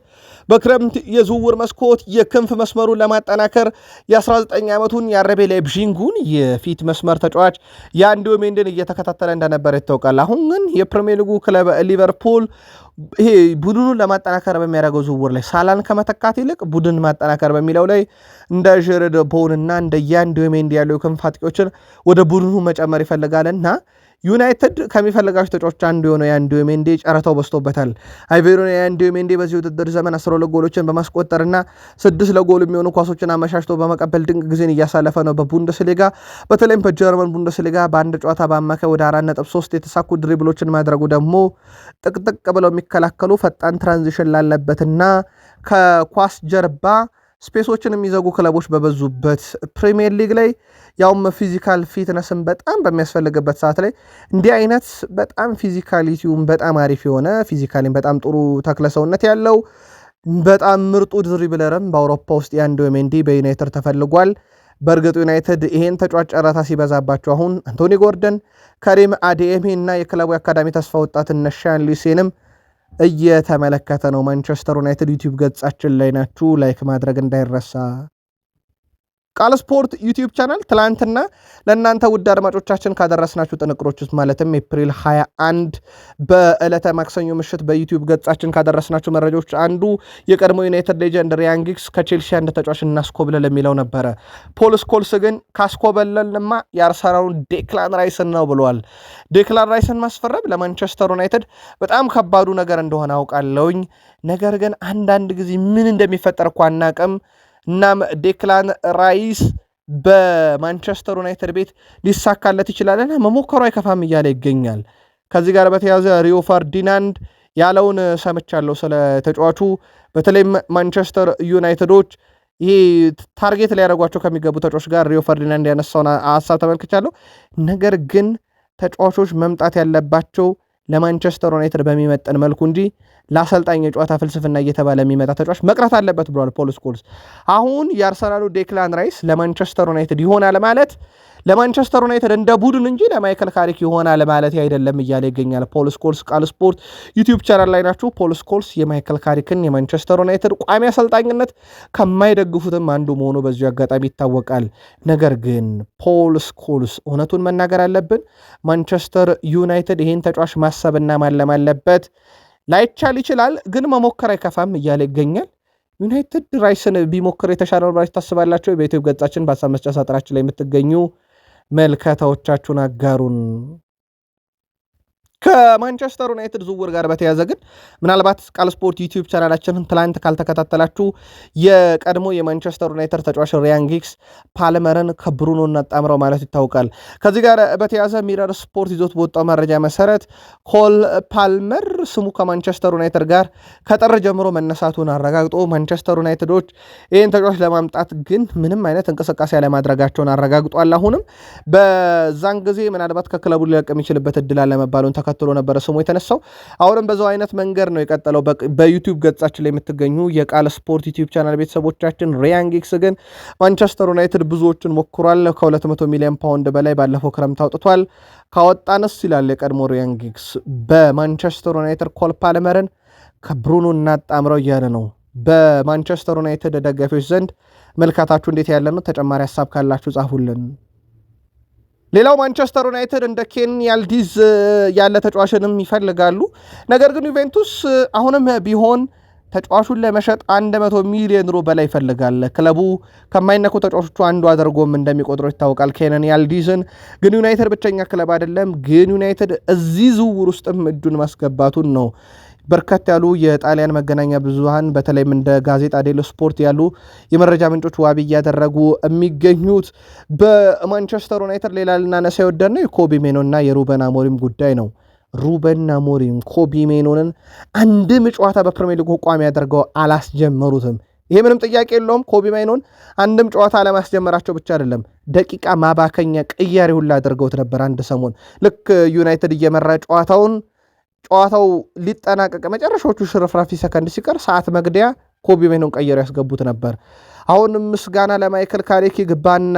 በክረምት የዝውውር መስኮት የክንፍ መስመሩን ለማጠናከር የ19 ዓመቱን የአረቤ ላይፕዚጉን የፊት መስመር ተጫዋች የአንዲዮ ሜንድን እየተከታተለ እንደነበረ ይታወቃል። አሁን ግን የፕሪሚየር ሊጉ ክለብ ሊቨርፑል ይሄ ቡድኑን ለማጠናከር በሚያደርገው ዝውውር ላይ ሳላን ከመተካት ይልቅ ቡድን ማጠናከር በሚለው ላይ እንደ ጄሬድ ቦውንና እንደ የአንዲዮ ሜንድ ያሉ የክንፍ አጥቂዎችን ወደ ቡድኑ መጨመር ይፈልጋልና ዩናይትድ ከሚፈልጋቸው ተጫዋቾች አንዱ የሆነው የአንዲዮ ሜንዲ ጨረታው በዝቶበታል። አይቬሮን የአንዲዮ ሜንዲ በዚህ ውድድር ዘመን 12 ጎሎችን በማስቆጠርና 6 ለጎል የሚሆኑ ኳሶችን አመሻሽቶ በመቀበል ድንቅ ጊዜን እያሳለፈ ነው። በቡንደስሊጋ በተለይም በጀርመን ቡንደስሊጋ በአንድ ጨዋታ በአማካይ ወደ 4.3 የተሳኩ ድሪብሎችን ማድረጉ ደግሞ ጥቅጥቅ ብለው የሚከላከሉ ፈጣን ትራንዚሽን ላለበትና ከኳስ ጀርባ ስፔሶችን የሚዘጉ ክለቦች በበዙበት ፕሪሚየር ሊግ ላይ ያውም ፊዚካል ፊትነስን በጣም በሚያስፈልግበት ሰዓት ላይ እንዲህ አይነት በጣም ፊዚካሊቲውም በጣም አሪፍ የሆነ ፊዚካሊም በጣም ጥሩ ተክለሰውነት ያለው በጣም ምርጡ ድሪብለርም በአውሮፓ ውስጥ ያንዱ ሜንዲ በዩናይትድ ተፈልጓል። በእርግጥ ዩናይትድ ይሄን ተጫዋች ጨረታ ሲበዛባቸው አሁን አንቶኒ ጎርደን፣ ከሪም አዴሚ እና የክለቡ የአካዳሚ ተስፋ ወጣት ሻን ሊሴንም እየተመለከተ ነው። ማንቸስተር ዩናይትድ ዩቲዩብ ገጻችን ላይ ናችሁ፣ ላይክ ማድረግ እንዳይረሳ። ቃል ስፖርት ዩቲዩብ ቻናል ትላንትና ለእናንተ ውድ አድማጮቻችን ካደረስናችሁ ጥንቅሮች ውስጥ ማለትም ኤፕሪል 21 በዕለተ ማክሰኞ ምሽት በዩቲዩብ ገጻችን ካደረስናችሁ መረጃዎች አንዱ የቀድሞ ዩናይትድ ሌጀንድ ሪያን ጊግስ ከቼልሲ አንድ ተጫዋች እናስኮብለል የሚለው ነበረ። ፖል ስኮልስ ግን ካስኮበለልንማ የአርሰናሉን ዴክላን ራይስን ነው ብለዋል። ዴክላን ራይስን ማስፈረም ለማንቸስተር ዩናይትድ በጣም ከባዱ ነገር እንደሆነ አውቃለሁኝ፣ ነገር ግን አንዳንድ ጊዜ ምን እንደሚፈጠር እኮ አናቅም። እናም ዴክላን ራይስ በማንቸስተር ዩናይትድ ቤት ሊሳካለት ይችላልና መሞከሩ አይከፋም እያለ ይገኛል። ከዚህ ጋር በተያዘ ሪዮ ፈርዲናንድ ያለውን ሰምቻለሁ ስለ ተጫዋቹ። በተለይም ማንቸስተር ዩናይትዶች ይሄ ታርጌት ሊያደርጓቸው ከሚገቡ ተጫዋቾች ጋር ሪዮ ፈርዲናንድ ያነሳውን ሀሳብ ተመልክቻለሁ። ነገር ግን ተጫዋቾች መምጣት ያለባቸው ለማንቸስተር ዩናይትድ በሚመጠን መልኩ እንጂ ለአሰልጣኝ የጨዋታ ፍልስፍና እየተባለ የሚመጣ ተጫዋች መቅረት አለበት ብሏል ፖል ስኮልስ። አሁን የአርሰናሉ ዴክላን ራይስ ለማንቸስተር ዩናይትድ ይሆናል ማለት ለማንቸስተር ዩናይትድ እንደ ቡድን እንጂ ለማይከል ካሪክ ይሆናል ማለት አይደለም እያለ ይገኛል ፖል ስኮልስ። ቃል ስፖርት ዩቲዩብ ቻናል ላይ ናችሁ። ፖል ስኮልስ የማይከል ካሪክን የማንቸስተር ዩናይትድ ቋሚ አሰልጣኝነት ከማይደግፉትም አንዱ መሆኑ በዚሁ አጋጣሚ ይታወቃል። ነገር ግን ፖል ስኮልስ እውነቱን መናገር አለብን፣ ማንቸስተር ዩናይትድ ይህን ተጫዋች ማሰብና ማለም አለበት። ላይቻል ይችላል ግን መሞከር አይከፋም እያለ ይገኛል። ዩናይትድ ራይስን ቢሞክር የተሻለ ነው ታስባላችሁ? በዩቲዩብ ገጻችን በሀሳብ መስጫ ሳጥናችን ላይ የምትገኙ መልከታዎቻችሁን አጋሩን። ከማንቸስተር ዩናይትድ ዝውውር ጋር በተያዘ ግን ምናልባት ቃል ስፖርት ዩቲዩብ ቻናላችንን ትላንት ካልተከታተላችሁ የቀድሞ የማንቸስተር ዩናይትድ ተጫዋች ሪያን ጊግስ ፓልመርን ከብሩኖ እናጣምረው ማለት ይታወቃል። ከዚህ ጋር በተያዘ ሚረር ስፖርት ይዞት በወጣው መረጃ መሰረት ኮል ፓልመር ስሙ ከማንቸስተር ዩናይትድ ጋር ከጥር ጀምሮ መነሳቱን አረጋግጦ ማንቸስተር ዩናይትዶች ይህን ተጫዋች ለማምጣት ግን ምንም አይነት እንቅስቃሴ ያለማድረጋቸውን አረጋግጧል። አሁንም በዛን ጊዜ ምናልባት ከክለቡ ሊለቅ የሚችልበት እድል አለመባሉን ተከትሎ ነበረ ስሙ የተነሳው። አሁንም በዛው አይነት መንገድ ነው የቀጠለው። በዩቲዩብ ገጻችን ላይ የምትገኙ የቃል ስፖርት ዩቲዩብ ቻናል ቤተሰቦቻችን ሪያን ጊግስ ግን ማንቸስተር ዩናይትድ ብዙዎችን ሞክሯል። ከ200 ሚሊዮን ፓውንድ በላይ ባለፈው ክረምት አውጥቷል። ካወጣንስ ይላል የቀድሞ ሪያን ጊግስ በማንቸስተር ዩናይትድ ኮል ፓልመርን ከብሩኖ እናጣምረው እያለ ነው። በማንቸስተር ዩናይትድ ደጋፊዎች ዘንድ መልካታችሁ እንዴት ያለ ነው? ተጨማሪ ሀሳብ ካላችሁ ጻፉልን። ሌላው ማንቸስተር ዩናይትድ እንደ ኬን ያልዲዝ ያለ ተጫዋችንም ይፈልጋሉ። ነገር ግን ዩቬንቱስ አሁንም ቢሆን ተጫዋቹን ለመሸጥ 100 ሚሊዮን ዩሮ በላይ ይፈልጋል። ክለቡ ከማይነኩ ተጫዋቾቹ አንዱ አድርጎም እንደሚቆጥረው ይታወቃል ኬንን ያልዲዝን። ግን ዩናይትድ ብቸኛ ክለብ አይደለም። ግን ዩናይትድ እዚህ ዝውውር ውስጥም እጁን ማስገባቱን ነው በርከት ያሉ የጣሊያን መገናኛ ብዙሃን በተለይም እንደ ጋዜጣ ዴሎ ስፖርት ያሉ የመረጃ ምንጮች ዋቢ እያደረጉ የሚገኙት። በማንቸስተር ዩናይትድ ሌላ ልናነሳ የወደድነው የኮቢ ሜኖና የሩበን አሞሪም ጉዳይ ነው። ሩበን አሞሪም ኮቢ ሜኖንን አንድም ጨዋታ በፕሪሚየር ሊግ ቋሚ ያደርገው አላስጀመሩትም። ይሄ ምንም ጥያቄ የለውም። ኮቢ ሜኖን አንድም ጨዋታ አለማስጀመራቸው ብቻ አይደለም፣ ደቂቃ ማባከኛ ቅያሬ ሁላ አድርገውት ነበር። አንድ ሰሞን ልክ ዩናይትድ እየመራ ጨዋታው ሊጠናቀቅ መጨረሻዎቹ ሽርፍራፊ ሰከንድ ሲቀር ሰዓት መግደያ ኮቢ ሜኖን ቀየሩ ያስገቡት ነበር። አሁንም ምስጋና ለማይክል ካሪክ ይግባና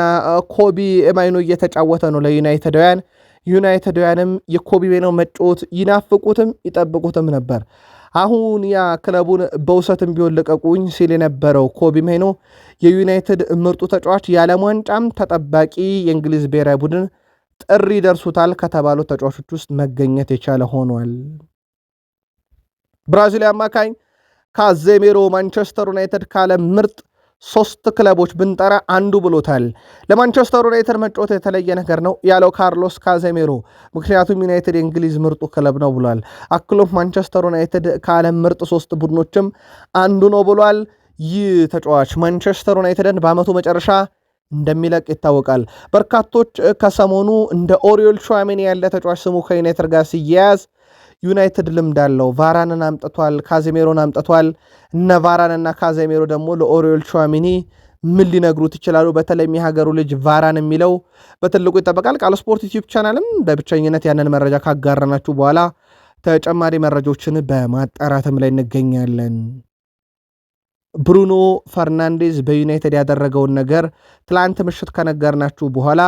ኮቢ ሜኖ እየተጫወተ ነው ለዩናይትዳውያን። ዩናይትዳውያንም የኮቢ ሜኖ መጫወት ይናፍቁትም ይጠብቁትም ነበር። አሁን ያ ክለቡን በውሰትም ቢሆን ልቀቁኝ ሲል የነበረው ኮቢ ሜኖ የዩናይትድ ምርጡ ተጫዋች፣ የዓለም ዋንጫም ተጠባቂ የእንግሊዝ ብሔራዊ ቡድን ጥሪ ደርሱታል ከተባሉ ተጫዋቾች ውስጥ መገኘት የቻለ ሆኗል። ብራዚላዊ አማካኝ ካዜሜሮ ማንቸስተር ዩናይትድ ካለ ምርጥ 3 ክለቦች ብንጠራ አንዱ ብሎታል። ለማንቸስተር ዩናይትድ መጫወት የተለየ ነገር ነው ያለው ካርሎስ ካዜሜሮ፣ ምክንያቱም ዩናይትድ የእንግሊዝ ምርጡ ክለብ ነው ብሏል። አክሎም ማንቸስተር ዩናይትድ ከዓለም ምርጥ 3 ቡድኖችም አንዱ ነው ብሏል። ይህ ተጫዋች ማንቸስተር ዩናይትድን በዓመቱ መጨረሻ እንደሚለቅ ይታወቃል። በርካቶች ከሰሞኑ እንደ ኦሪዮል ቹዋሜኒ ያለ ተጫዋች ስሙ ከዩናይትድ ጋር ሲያያዝ ዩናይትድ ልምድ አለው፣ ቫራንን አምጥቷል፣ ካዜሜሮን አምጥቷል። እነ ቫራንና ካዜሜሮ ደግሞ ለኦሪዮል ቹዋሜኒ ምን ሊነግሩት ይችላሉ? በተለይም የሀገሩ ልጅ ቫራን የሚለው በትልቁ ይጠበቃል። ቃል ስፖርት ዩቲዩብ ቻናልም በብቸኝነት ያንን መረጃ ካጋራናችሁ በኋላ ተጨማሪ መረጃዎችን በማጣራትም ላይ እንገኛለን። ብሩኖ ፈርናንዴዝ በዩናይትድ ያደረገውን ነገር ትላንት ምሽት ከነገርናችሁ በኋላ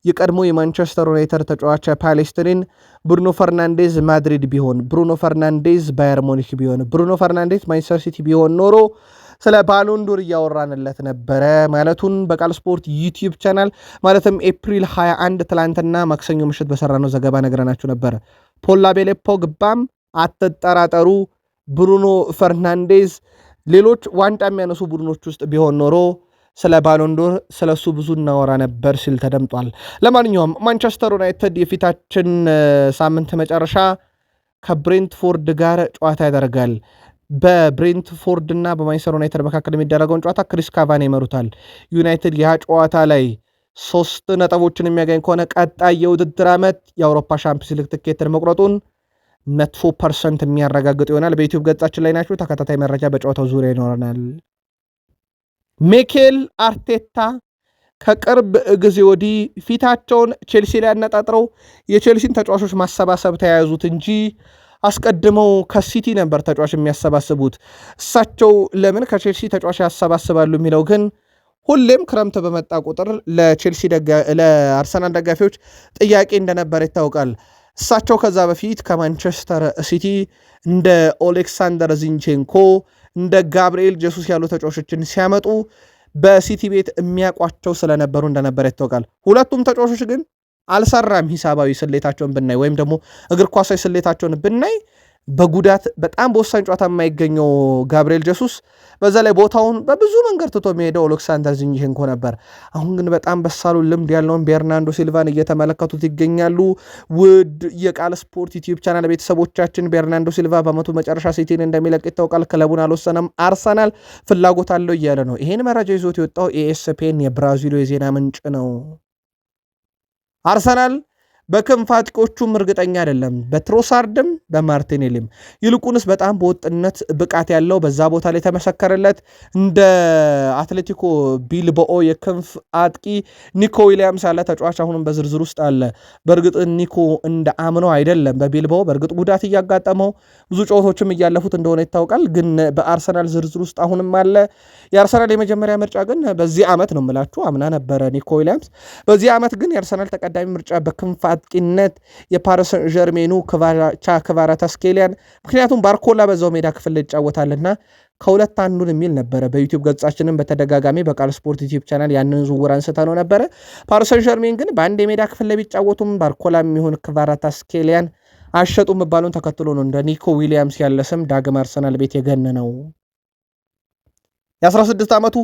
የቀድሞ የማንቸስተር ዩናይትድ ተጫዋች ፓሌስትሪን ብሩኖ ፈርናንዴዝ ማድሪድ ቢሆን፣ ብሩኖ ፈርናንዴዝ ባየር ሙኒክ ቢሆን፣ ብሩኖ ፈርናንዴዝ ማንቸስተር ሲቲ ቢሆን ኖሮ ስለ ባሎንዶር እያወራንለት ነበረ ማለቱን በቃል ስፖርት ዩቲዩብ ቻናል ማለትም ኤፕሪል 21 ትላንትና ማክሰኞ ምሽት በሰራነው ዘገባ ነግረናችሁ ነበረ። ፖል ላቤለ ፖግባም አትጠራጠሩ፣ ብሩኖ ፈርናንዴዝ ሌሎች ዋንጫ የሚያነሱ ቡድኖች ውስጥ ቢሆን ኖሮ ስለ ባሎንዶር ስለ እሱ ብዙ እናወራ ነበር ሲል ተደምጧል። ለማንኛውም ማንቸስተር ዩናይትድ የፊታችን ሳምንት መጨረሻ ከብሬንትፎርድ ጋር ጨዋታ ያደርጋል። በብሬንትፎርድ እና በማንቸስተር ዩናይትድ መካከል የሚደረገውን ጨዋታ ክሪስ ካቫኒ ይመሩታል። ዩናይትድ ያ ጨዋታ ላይ 3 ነጥቦችን የሚያገኝ ከሆነ ቀጣይ የውድድር ዓመት የአውሮፓ ሻምፒዮንስ ሊግ ትኬትን መቁረጡን 100% የሚያረጋግጥ ይሆናል። በዩቲዩብ ገጻችን ላይ ናችሁ። ተከታታይ መረጃ በጨዋታው ዙሪያ ይኖረናል። ሚኬል አርቴታ ከቅርብ ጊዜ ወዲህ ፊታቸውን ቼልሲ ላይ ያነጣጥረው የቼልሲን ተጫዋቾች ማሰባሰብ ተያያዙት እንጂ አስቀድመው ከሲቲ ነበር ተጫዋች የሚያሰባስቡት። እሳቸው ለምን ከቼልሲ ተጫዋች ያሰባስባሉ የሚለው ግን ሁሌም ክረምት በመጣ ቁጥር ለአርሰናል ደጋፊዎች ጥያቄ እንደነበረ ይታወቃል። እሳቸው ከዛ በፊት ከማንቸስተር ሲቲ እንደ ኦሌክሳንደር ዚንቼንኮ እንደ ጋብርኤል ጀሱስ ያሉ ተጫዋቾችን ሲያመጡ በሲቲ ቤት የሚያውቋቸው ስለነበሩ እንደነበረ ይታወቃል። ሁለቱም ተጫዋቾች ግን አልሰራም። ሂሳባዊ ስሌታቸውን ብናይ ወይም ደግሞ እግር ኳሳዊ ስሌታቸውን ብናይ በጉዳት በጣም በወሳኝ ጨዋታ የማይገኘው ጋብርኤል ጀሱስ በዛ ላይ ቦታውን በብዙ መንገድ ትቶ የሚሄደው ኦሌክሳንደር ዚንቼንኮ ነበር። አሁን ግን በጣም በሳሉ ልምድ ያለውን ቤርናንዶ ሲልቫን እየተመለከቱት ይገኛሉ። ውድ የቃል ስፖርት ዩቲዩብ ቻናል ቤተሰቦቻችን ቤርናንዶ ሲልቫ በዓመቱ መጨረሻ ሲቲን እንደሚለቅ ይታወቃል። ክለቡን አልወሰነም፣ አርሰናል ፍላጎት አለው እያለ ነው። ይሄን መረጃ ይዞት የወጣው ኤኤስፔን የብራዚሉ የዜና ምንጭ ነው። አርሰናል በክንፍ አጥቂዎቹም እርግጠኛ አይደለም፣ በትሮሳርድም በማርቲኔሊም ይልቁንስ በጣም በወጥነት ብቃት ያለው በዛ ቦታ ላይ ተመሰከረለት እንደ አትሌቲኮ ቢልባኦ የክንፍ አጥቂ ኒኮ ዊሊያምስ ያለ ተጫዋች አሁንም በዝርዝር ውስጥ አለ። በእርግጥ ኒኮ እንደ አምነው አይደለም በቢልባኦ በእርግጥ ጉዳት እያጋጠመው ብዙ ጨዋታዎችም እያለፉት እንደሆነ ይታወቃል። ግን በአርሰናል ዝርዝር ውስጥ አሁንም አለ። የአርሰናል የመጀመሪያ ምርጫ ግን በዚህ ዓመት ነው የምላችሁ፣ አምና ነበረ ኒኮ ዊሊያምስ። በዚህ ዓመት ግን የአርሰናል ተቀዳሚ ምርጫ በክንፍ አጥቂነት የፓሪስ ሰን ዠርሜኑ ክቫራትስኬሊያን፣ ምክንያቱም ባርኮላ በዛው ሜዳ ክፍል ላይ ይጫወታልና ከሁለት አንዱን የሚል ነበረ። በዩቲዩብ ገጻችንም በተደጋጋሚ በቃል ስፖርት ዩቲዩብ ቻናል ያንን ዝውውር አንስተነው ነበረ። ፓሪስ ሰን ዠርሜን ግን በአንድ የሜዳ ክፍል ላይ ቢጫወቱም ባርኮላ የሚሆን ክቫራትስኬሊያን አሸጡ መባሉን ተከትሎ ነው እንደ ኒኮ ዊሊያምስ ያለ ስም ዳግም አርሰናል ቤት የገነነው። የ16 ዓመቱ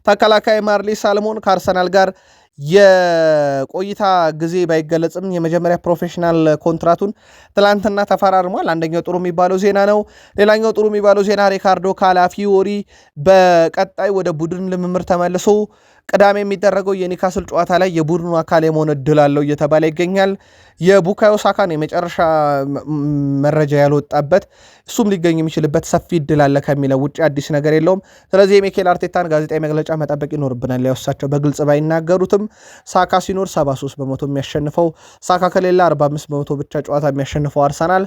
ተከላካይ ማርሊ ሳልሞን ከአርሰናል ጋር የቆይታ ጊዜ ባይገለጽም የመጀመሪያ ፕሮፌሽናል ኮንትራቱን ትላንትና ተፈራርሟል። አንደኛው ጥሩ የሚባለው ዜና ነው። ሌላኛው ጥሩ የሚባለው ዜና ሪካርዶ ካላፊዮሪ በቀጣይ ወደ ቡድን ልምምር ተመልሶ ቅዳሜ የሚደረገው የኒካስል ጨዋታ ላይ የቡድኑ አካል የመሆን እድል አለው እየተባለ ይገኛል። የቡካዮ ሳካን የመጨረሻ መረጃ ያልወጣበት እሱም ሊገኝ የሚችልበት ሰፊ እድል አለ ከሚለው ውጭ አዲስ ነገር የለውም። ስለዚህ የሚኬል አርቴታን ጋዜጣዊ መግለጫ መጠበቅ ይኖርብናል። ያወሳቸው በግልጽ ባይናገሩትም ሳካ ሲኖር 73 በመቶ የሚያሸንፈው፣ ሳካ ከሌላ 45 በመቶ ብቻ ጨዋታ የሚያሸንፈው አርሰናል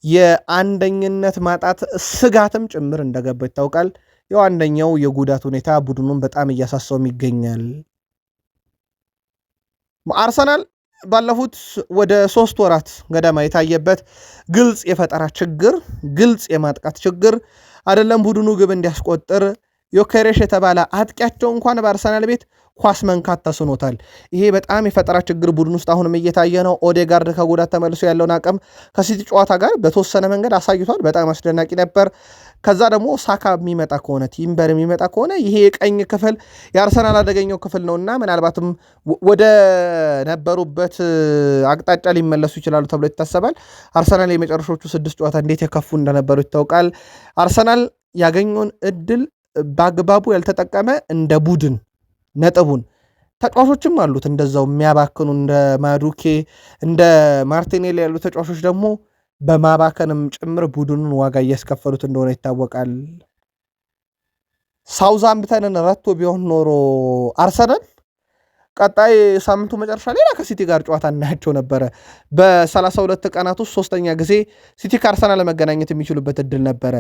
የአንደኝነት ማጣት ስጋትም ጭምር እንደገባ ይታወቃል። ያው አንደኛው የጉዳት ሁኔታ ቡድኑን በጣም እያሳሰውም ይገኛል። አርሰናል ባለፉት ወደ 3 ወራት ገደማ የታየበት ግልጽ የፈጠራ ችግር፣ ግልጽ የማጥቃት ችግር አይደለም። ቡድኑ ግብ እንዲያስቆጥር ዮኬሬሽ የተባለ አጥቂያቸው እንኳን በአርሰናል ቤት ኳስ መንካት ተስኖታል። ይሄ በጣም የፈጠራ ችግር ቡድን ውስጥ አሁንም እየታየ ነው። ኦዴጋርድ ከጉዳት ተመልሶ ያለውን አቅም ከሲቲ ጨዋታ ጋር በተወሰነ መንገድ አሳይቷል። በጣም አስደናቂ ነበር። ከዛ ደግሞ ሳካ የሚመጣ ከሆነ ቲምበር የሚመጣ ከሆነ ይሄ የቀኝ ክፍል የአርሰናል አደገኛው ክፍል ነውና ምናልባትም ወደ ነበሩበት አቅጣጫ ሊመለሱ ይችላሉ ተብሎ ይታሰባል። አርሰናል የመጨረሾቹ 6 ጨዋታ እንዴት የከፉ እንደነበሩ ይታወቃል። አርሰናል ያገኘውን እድል በአግባቡ ያልተጠቀመ እንደ ቡድን ነጥቡን ተጫዋቾችም አሉት እንደዛው የሚያባክኑ እንደ ማዱኬ እንደ ማርቲኔሊ ያሉ ተጫዋቾች ደግሞ በማባከንም ጭምር ቡድኑን ዋጋ እያስከፈሉት እንደሆነ ይታወቃል። ሳውዛምፕተንን ረቶ ቢሆን ኖሮ አርሰናል ቀጣይ ሳምንቱ መጨረሻ ሌላ ከሲቲ ጋር ጨዋታ እናያቸው ነበረ። በ32 ቀናት ውስጥ ሶስተኛ ጊዜ ሲቲ ከአርሰናል ለመገናኘት የሚችሉበት እድል ነበረ፣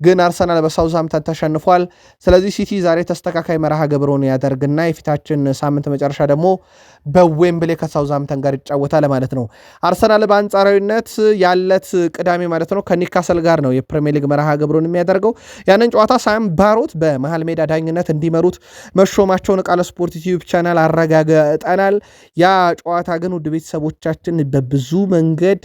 ግን አርሰናል በሳውዝሃምተን ተሸንፏል። ስለዚህ ሲቲ ዛሬ ተስተካካይ መርሃ ግብሩን ያደርግና የፊታችን ሳምንት መጨረሻ ደግሞ በዌምብሌ ከሳውዝሃምተን ጋር ይጫወታል ማለት ነው። አርሰናል በአንጻራዊነት ያለት ቅዳሜ ማለት ነው ከኒካሰል ጋር ነው የፕሪሚየር ሊግ መርሃ ግብሩን የሚያደርገው። ያንን ጨዋታ ሳም ባሮት በመሃል ሜዳ ዳኝነት እንዲመሩት መሾማቸውን ቃል ስፖርት ዩቲዩብ ቻናል አረጋግጠናል። ያ ጨዋታ ግን ውድ ቤተሰቦቻችን በብዙ መንገድ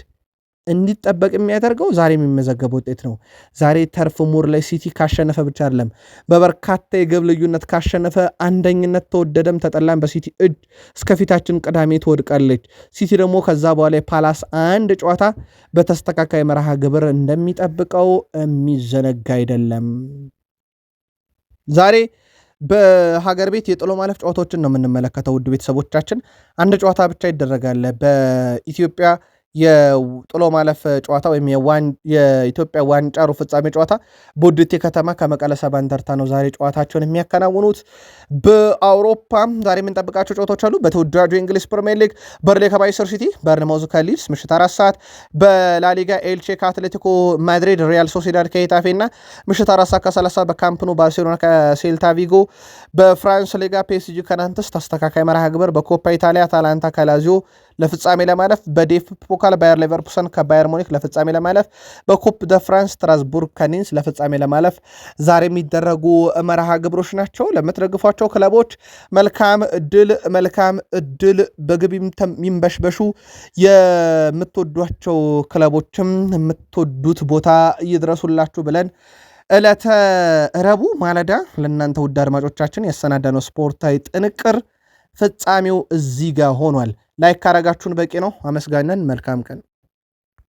እንዲጠበቅ የሚያደርገው ዛሬ የሚመዘገብ ውጤት ነው። ዛሬ ተርፍ ሙር ላይ ሲቲ ካሸነፈ ብቻ አይደለም፣ በበርካታ የግብ ልዩነት ካሸነፈ አንደኝነት ተወደደም ተጠላም በሲቲ እጅ እስከፊታችን ቅዳሜ ትወድቃለች። ሲቲ ደግሞ ከዛ በኋላ የፓላስ አንድ ጨዋታ በተስተካካይ መርሃ ግብር እንደሚጠብቀው የሚዘነጋ አይደለም። ዛሬ በሀገር ቤት የጥሎ ማለፍ ጨዋታዎችን ነው የምንመለከተው። ውድ ቤተሰቦቻችን አንድ ጨዋታ ብቻ ይደረጋል በኢትዮጵያ የጥሎ ማለፍ ጨዋታ ወይም የኢትዮጵያ ዋንጫ ሩብ ፍጻሜ ጨዋታ ቦዲቴ ከተማ ከመቀለ ሰባ እንደርታ ነው ዛሬ ጨዋታቸውን የሚያከናውኑት። በአውሮፓም ዛሬ የምንጠብቃቸው ጨዋታዎች አሉ። በተወዳጁ የእንግሊዝ ፕሪሚየር ሊግ በርንሌ ከማንቸስተር ሲቲ፣ በርንማውዝ ከሊድስ ምሽት 4 ሰዓት፣ በላሊጋ ኤልቼ ከአትሌቲኮ ማድሪድ፣ ሪያል ሶሲዳድ ከሄታፌ እና ምሽት 4 ሰዓት ከ30 በካምፕኑ ባርሴሎና ከሴልታ ቪጎ፣ በፍራንስ ሊጋ ፒኤስጂ ከናንተስ ተስተካካይ መርሃ ግብር፣ በኮፓ ኢታሊያ አታላንታ ከላዚዮ ለፍጻሜ ለማለፍ፣ በዴፍ ፖካል ባየር ሌቨርኩሰን ከባየር ሙኒክ ለፍጻሜ ለማለፍ፣ በኮፕ ደ ፍራንስ ስትራስቡርግ ከኒንስ ለፍጻሜ ለማለፍ ዛሬ የሚደረጉ መርሃ ግብሮች ናቸው። ለምትደግፏቸው ክለቦች መልካም እድል። በግብ የሚንበሽበሹ የምትወዷቸው ክለቦችም የምትወዱት ቦታ ይድረሱላችሁ ብለን ዕለተ ረቡዕ ማለዳ ለእናንተ ውድ አድማጮቻችን ያሰናዳነው ስፖርታዊ ጥንቅር ፍጻሜው እዚህ ጋር ሆኗል። ላይክ ካረጋችሁን በቂ ነው። አመስጋነን። መልካም ቀን